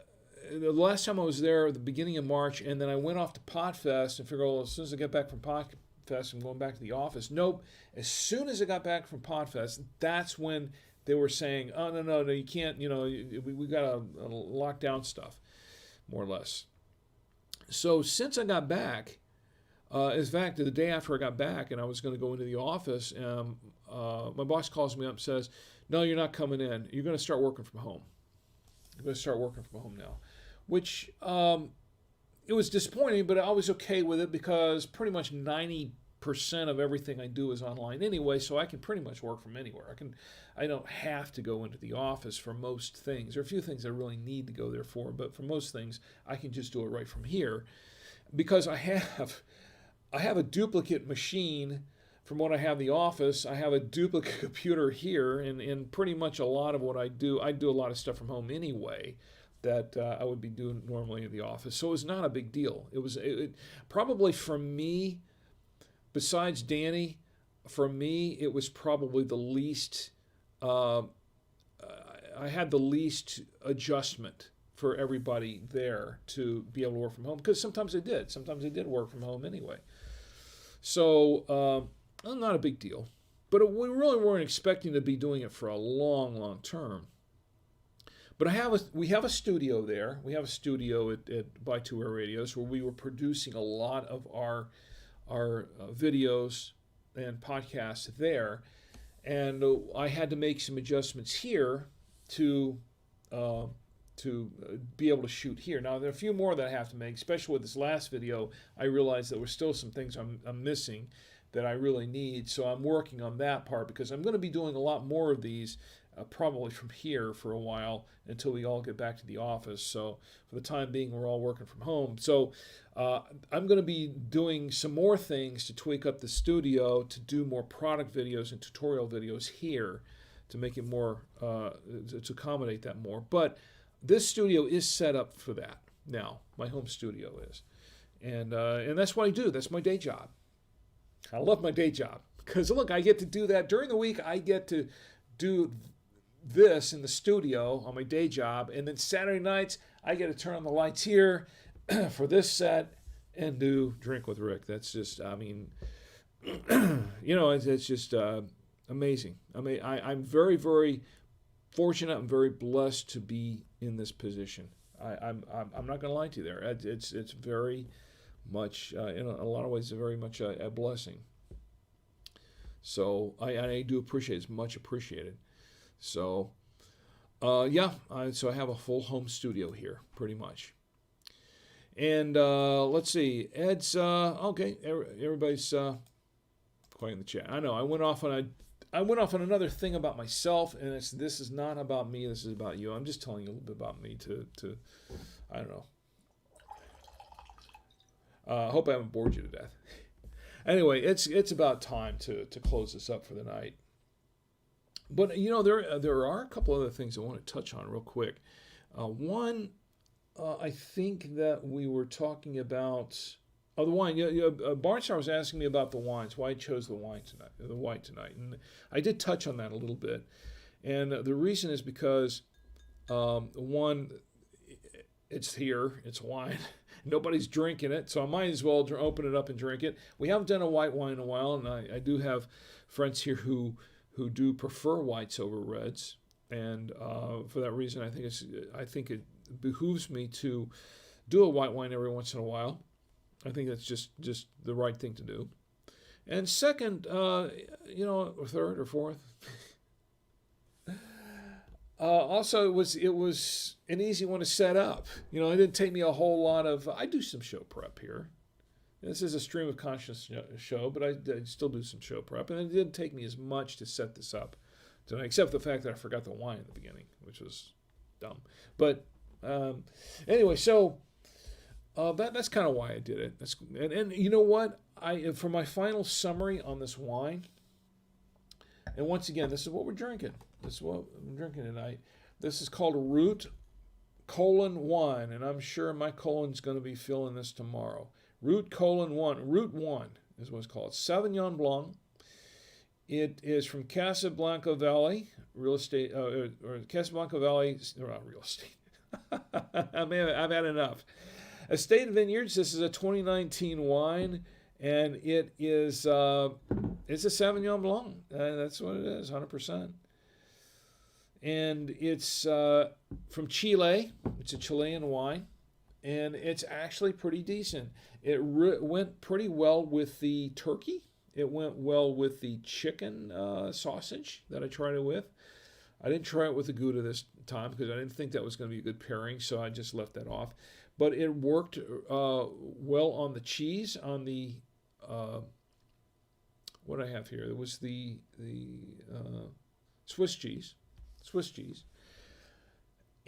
the last time I was there at the beginning of March, and then I went off to Podfest and figured, well, as soon as I get back from Podfest, I'm going back to the office. Nope. As soon as I got back from Podfest, that's when they were saying, oh, no, you can't, we got to lock down stuff, more or less. So since I got back, in fact, the day after I got back and I was going to go into the office, my boss calls me up and says, no, you're not coming in. You're going to start working from home. I'm going to start working from home now, which it was disappointing, but I was okay with it because pretty much 90% of everything I do is online anyway, so I can pretty much work from anywhere. I don't have to go into the office for most things. There are a few things I really need to go there for, but for most things, I can just do it right from here because I have a duplicate machine. From what I have in the office, I have a duplicate computer here, and pretty much a lot of what I do a lot of stuff from home anyway that I would be doing normally in the office. So it was not a big deal. It probably for me, besides Danny, for me, it was probably the least, I had the least adjustment for everybody there to be able to work from home, because sometimes I did work from home anyway. So, not a big deal. but we really weren't expecting to be doing it for a long, long term. But we have a studio there. We have a studio at By Two Air Radios where we were producing a lot of our videos and podcasts there, and I had to make some adjustments here to be able to shoot here. Now there are a few more that I have to make, especially with this last video. I realized there were still some things I'm missing that I really need, so I'm working on that part because I'm going to be doing a lot more of these probably from here for a while until we all get back to the office. So for the time being, we're all working from home. So I'm going to be doing some more things to tweak up the studio to do more product videos and tutorial videos here to make it more, to accommodate that more. But this studio is set up for that now. My home studio is. And that's what I do. That's my day job. I love my day job because, look, I get to do that. During the week, I get to do this in the studio on my day job, and then Saturday nights I get to turn on the lights here for this set and do Drink with Rick. That's just, I mean, it's just amazing. I mean, I'm very, very fortunate. I'm very blessed to be in this position. I'm not going to lie to you there. It's very much, in a lot of ways, very much a blessing. So I do appreciate it. It's much appreciated. So, so I have a full home studio here, pretty much. And let's see, Ed's okay. Everybody's quiet in the chat. I know I went off on another thing about myself, and this is not about me. This is about you. I'm just telling you a little bit about me to I don't know. I hope I haven't bored you to death. Anyway, it's about time to close this up for the night. But there are a couple other things I want to touch on real quick. One, I think that we were talking about the wine. Barnstar was asking me about the wines, why I chose the white tonight, and I did touch on that a little bit. And the reason is because one, it's here, it's wine. Nobody's drinking it, so I might as well open it up and drink it. We haven't done a white wine in a while, and I do have friends here who do prefer whites over reds, and for that reason, I think it behooves me to do a white wine every once in a while. I think that's just the right thing to do. And second, or third or fourth. Also, it was an easy one to set up. It didn't take me a whole lot of. I do some show prep here. This is a stream of consciousness show, but I still do some show prep, and it didn't take me as much to set this up tonight, except the fact that I forgot the wine at the beginning, which was dumb. But anyway, so that's kind of why I did it. And you know what? For my final summary on this wine, and once again, this is what we're drinking. This is what I'm drinking tonight. This is called Root :1, and I'm sure my colon's going to be feeling this tomorrow. Root :1 is what it's called. Sauvignon Blanc. It is from Casablanca Valley real estate, or Casablanca Valley, not real estate. I've had enough. Estate Vineyards. This is a 2019 wine, and it's a Sauvignon Blanc. That's what it is, 100%. And it's from Chile. It's a Chilean wine, and it's actually pretty decent. It went pretty well with the turkey. It went well with the chicken sausage that I tried it with. I didn't try it with the Gouda this time because I didn't think that was going to be a good pairing, so I just left that off. But it worked well on the cheese, on the what I have here. It was the Swiss cheese.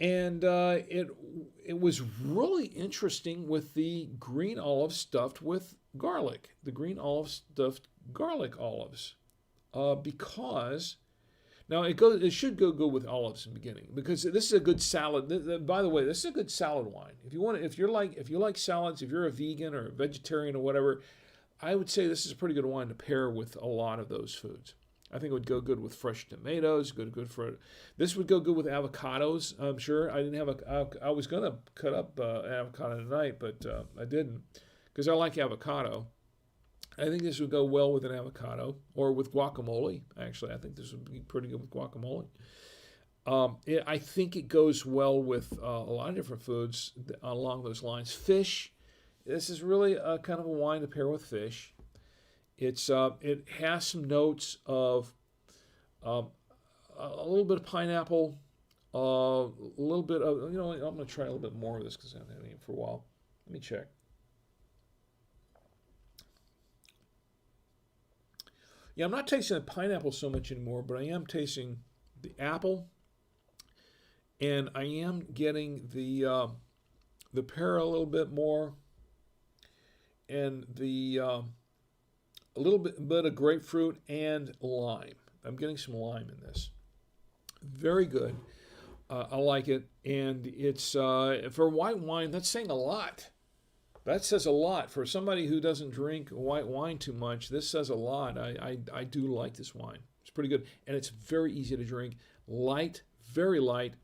And it was really interesting with the green olives stuffed with garlic. The green olive stuffed garlic olives, because now it should go good with olives in the beginning, because this is a good salad. By the way, this is a good salad wine. If you like salads, if you're a vegan or a vegetarian or whatever, I would say this is a pretty good wine to pair with a lot of those foods. I think it would go good with fresh tomatoes. This would go good with avocados. I'm sure. I was gonna cut up avocado tonight, but I didn't, because I like avocado. I think this would go well with an avocado or with guacamole. Actually, I think this would be pretty good with guacamole. I think it goes well with a lot of different foods along those lines. Fish. This is really kind of a wine to pair with fish. It has some notes of um, a little bit of pineapple, a little bit of I'm going to try a little bit more of this because I haven't had it for a while. Let me check. Yeah, I'm not tasting the pineapple so much anymore, but I am tasting the apple, and I am getting the pear a little bit more, and the a little bit of grapefruit and lime. I'm getting some lime in this. Very good. I like it, and it's for white wine. That's saying a lot. That says a lot for somebody who doesn't drink white wine too much. This says a lot. I do like this wine. It's pretty good, and it's very easy to drink. Light, very light.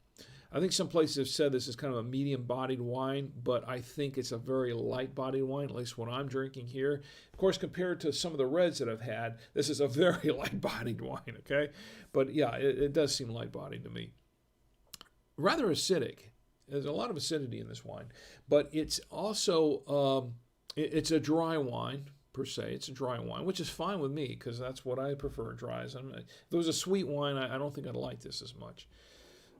I think some places have said this is kind of a medium-bodied wine, but I think it's a very light-bodied wine, at least what I'm drinking here. Of course, compared to some of the reds that I've had, this is a very light-bodied wine, okay? But yeah, it does seem light-bodied to me. Rather acidic. There's a lot of acidity in this wine, but it's also, it's a dry wine, per se. It's a dry wine, which is fine with me, because that's what I prefer, dries. If it was a sweet wine, I don't think I'd like this as much.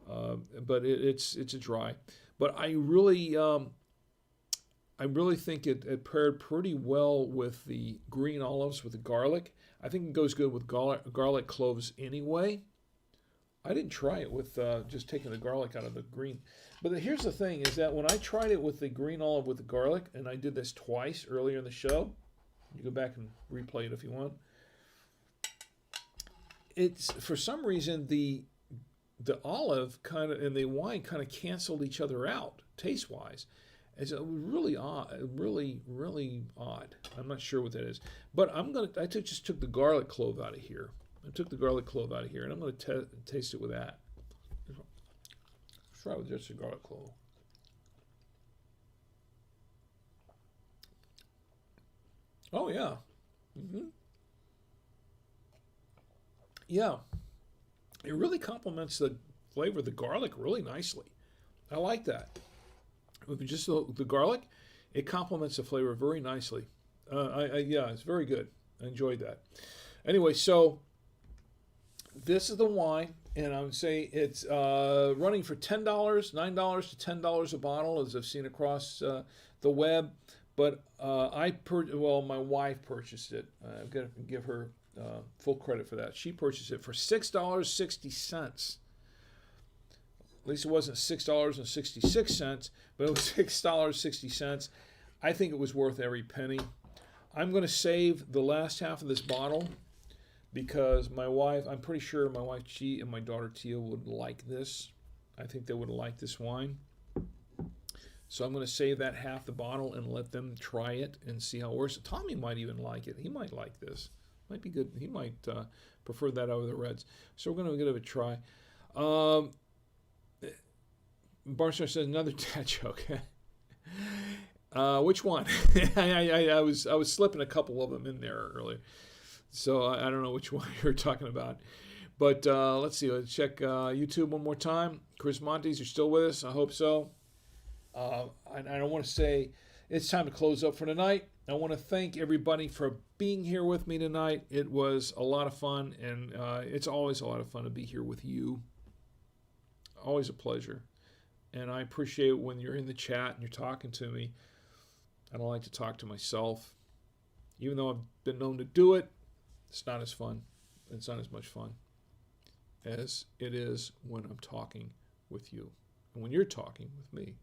But it's a dry. But I really think it paired pretty well with the green olives, with the garlic. I think it goes good with garlic cloves anyway. I didn't try it with just taking the garlic out of the green. But here's the thing, is that when I tried it with the green olive with the garlic, and I did this twice earlier in the show, you go back and replay it if you want. It's, for some reason, the olive kind of and the wine kind of canceled each other out taste wise. It's really odd, really odd. I'm not sure what that is, but just took the garlic clove out of here. I took the garlic clove out of here, and I'm going to taste it with that. Let's try with just the garlic clove. Oh yeah, yeah. It really complements the flavor of the garlic really nicely. I like that. With just the garlic, it complements the flavor very nicely. Yeah, it's very good. I enjoyed that. Anyway, so this is the wine, and I would say it's running for $10, $9 to $10 a bottle, as I've seen across the web. But my wife purchased it. I've got to give her full credit for that. She purchased it for $6.60. At least it wasn't $6.66, but it was $6.60. I think it was worth every penny. I'm going to save the last half of this bottle because my wife, I'm pretty sure my wife Chi and my daughter Tia would like this. I think they would like this wine. So I'm going to save that half the bottle and let them try it and see how it works. Tommy might even like it. He might like this. Might be good. He might prefer that over the reds. So we're going to give it a try. Barstow says another dad joke. Which one? I was slipping a couple of them in there earlier, so I don't know which one you're talking about. But let's see. Let's check YouTube one more time. Chris Montes, you're still with us? I hope so. I want to say it's time to close up for tonight. I want to thank everybody for being here with me tonight. It was a lot of fun, and it's always a lot of fun to be here with you. Always a pleasure. And I appreciate it when you're in the chat and you're talking to me. I don't like to talk to myself. Even though I've been known to do it, it's not as fun. It's not as much fun as it is when I'm talking with you and when you're talking with me.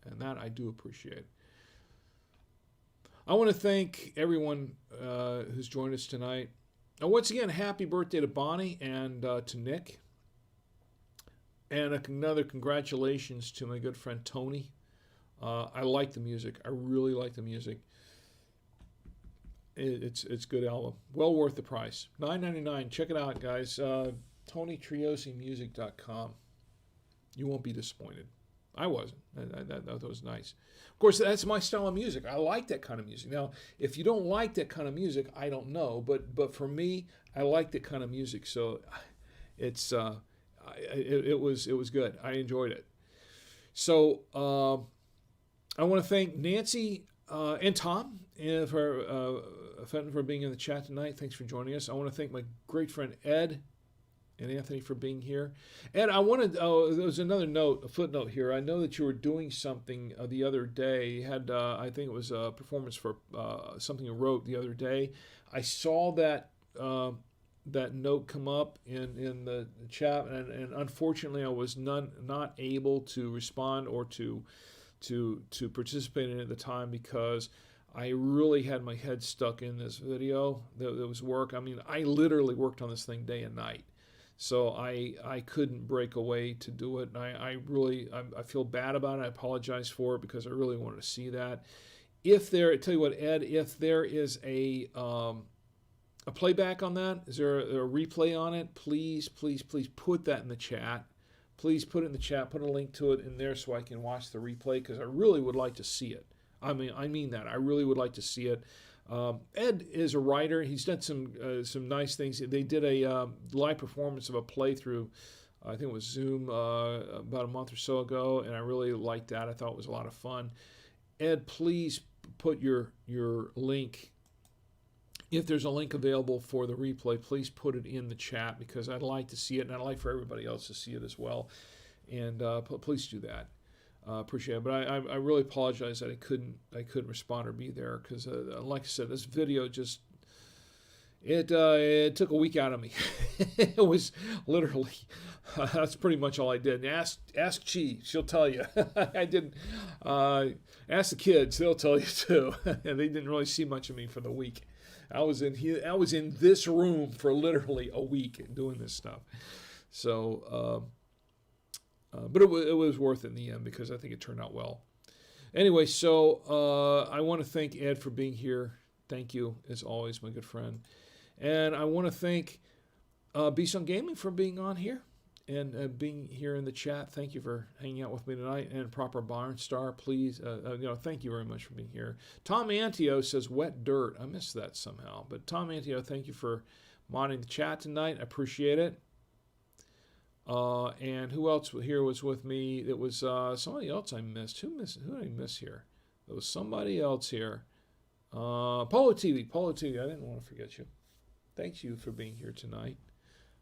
And that I do appreciate. I want to thank everyone who's joined us tonight. And once again, happy birthday to Bonnie and to Nick. And another congratulations to my good friend Tony. I like the music. I really like the music. It's a good album. Well worth the price. $9.99. Check it out, guys. TonyTriosimusic.com. You won't be disappointed. I wasn't. That was nice. Of course, that's my style of music. I like that kind of music. Now, if you don't like that kind of music, I don't know. But for me, I like that kind of music. So it's it was good. I enjoyed it. So I want to thank Nancy and Tom for being in the chat tonight. Thanks for joining us. I want to thank my great friend Ed and Anthony for being here. And I wanted, there was another note, a footnote here. I know that you were doing something the other day. You had, I think it was a performance for something you wrote the other day. I saw that that note come up in the chat, and unfortunately I was not able to respond or to participate in it at the time because I really had my head stuck in this video. There was work. I mean, I literally worked on this thing day and night. So I couldn't break away to do it. And I feel bad about it. I apologize for it because I really wanted to see that. I tell you what, Ed, if there is a playback on that, is there a replay on it? Please put that in the chat. Please put it in the chat. Put a link to it in there so I can watch the replay because I really would like to see it. I mean that. I really would like to see it. Ed is a writer. He's done some nice things. They did a live performance of a playthrough. I think it was Zoom about a month or so ago, and I really liked that. I thought it was a lot of fun. Ed, please put your link. If there's a link available for the replay, please put it in the chat because I'd like to see it, and I'd like for everybody else to see it as well. And please do that. Appreciate it, but I really apologize that I couldn't respond or be there because, like I said, this video just it took a week out of me. It was literally that's pretty much all I did. And ask Chi, she'll tell you. I didn't ask the kids; they'll tell you too. And they didn't really see much of me for the week. I was in this room for literally a week doing this stuff. So. But it was worth it in the end because I think it turned out well. Anyway, so I want to thank Ed for being here. Thank you, as always, my good friend. And I want to thank B-Sun Gaming for being on here and being here in the chat. Thank you for hanging out with me tonight. And Proper Barn Star, please. Thank you very much for being here. Tom Antio says wet dirt. I missed that somehow. But Tom Antio, thank you for modding the chat tonight. I appreciate it. And who else here was with me? It was somebody else I missed. Who did I miss here? There was somebody else here. Polo TV. I didn't want to forget you. Thank you for being here tonight.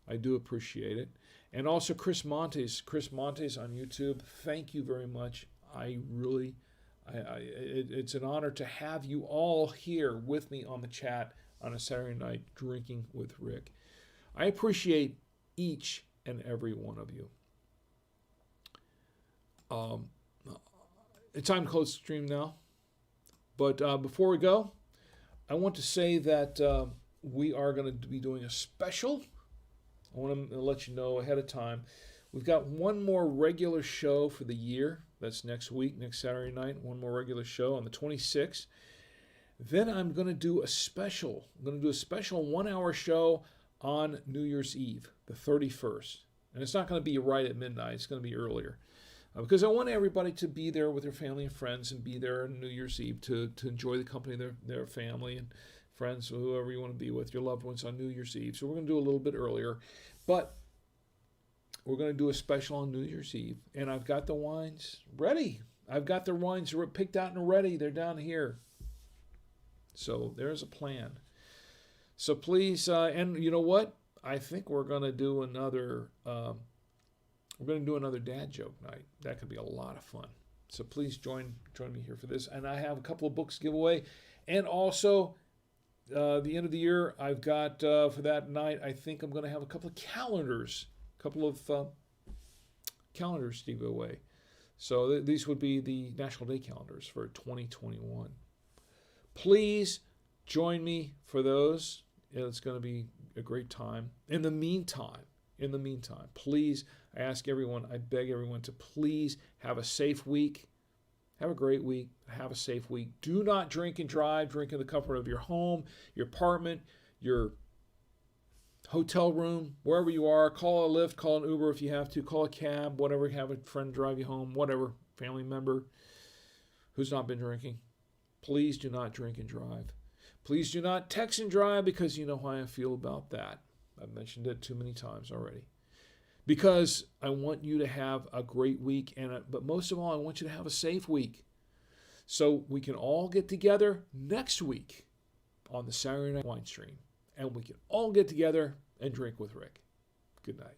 I do appreciate it. And also Chris Montes on YouTube. Thank you very much. It's an honor to have you all here with me on the chat on a Saturday night drinking with Rick. I appreciate each and every one of you. It's time to close the stream now. But before we go, I want to say that we are going to be doing a special. I want to let you know ahead of time. We've got one more regular show for the year. That's next week, next Saturday night. One more regular show on the 26th. Then I'm going to do a special. I'm going to do a special 1-hour show on New Year's Eve, the 31st. And it's not going to be right at midnight. It's going to be earlier. Because I want everybody to be there with their family and friends and be there on New Year's Eve to enjoy the company of their family and friends, whoever you want to be with, your loved ones on New Year's Eve. So we're going to do a little bit earlier. But we're going to do a special on New Year's Eve. And I've got the wines ready. I've got the wines picked out and ready. They're down here. So there's a plan. So please, and you know what? I think we're going to do another dad joke night. That could be a lot of fun. So please join me here for this. And I have a couple of books giveaway, and also the end of the year I've got for that night. I think I'm going to have a couple of calendars to give away. So these would be the National Day calendars for 2021. Please join me for those. It's going to be a great time. In the meantime, please, I ask everyone, I beg everyone to please have a safe week. Have a great week. Have a safe week. Do not drink and drive. Drink in the comfort of your home, your apartment, your hotel room, wherever you are. Call a Lyft, call an Uber if you have to, call a cab, whatever, have a friend drive you home, whatever, family member who's not been drinking. Please do not drink and drive. Please do not text and drive, because you know how I feel about that. I've mentioned it too many times already. Because I want you to have a great week, but most of all, I want you to have a safe week. So we can all get together next week on the Saturday Night Wine Stream, and we can all get together and drink with Rick. Good night.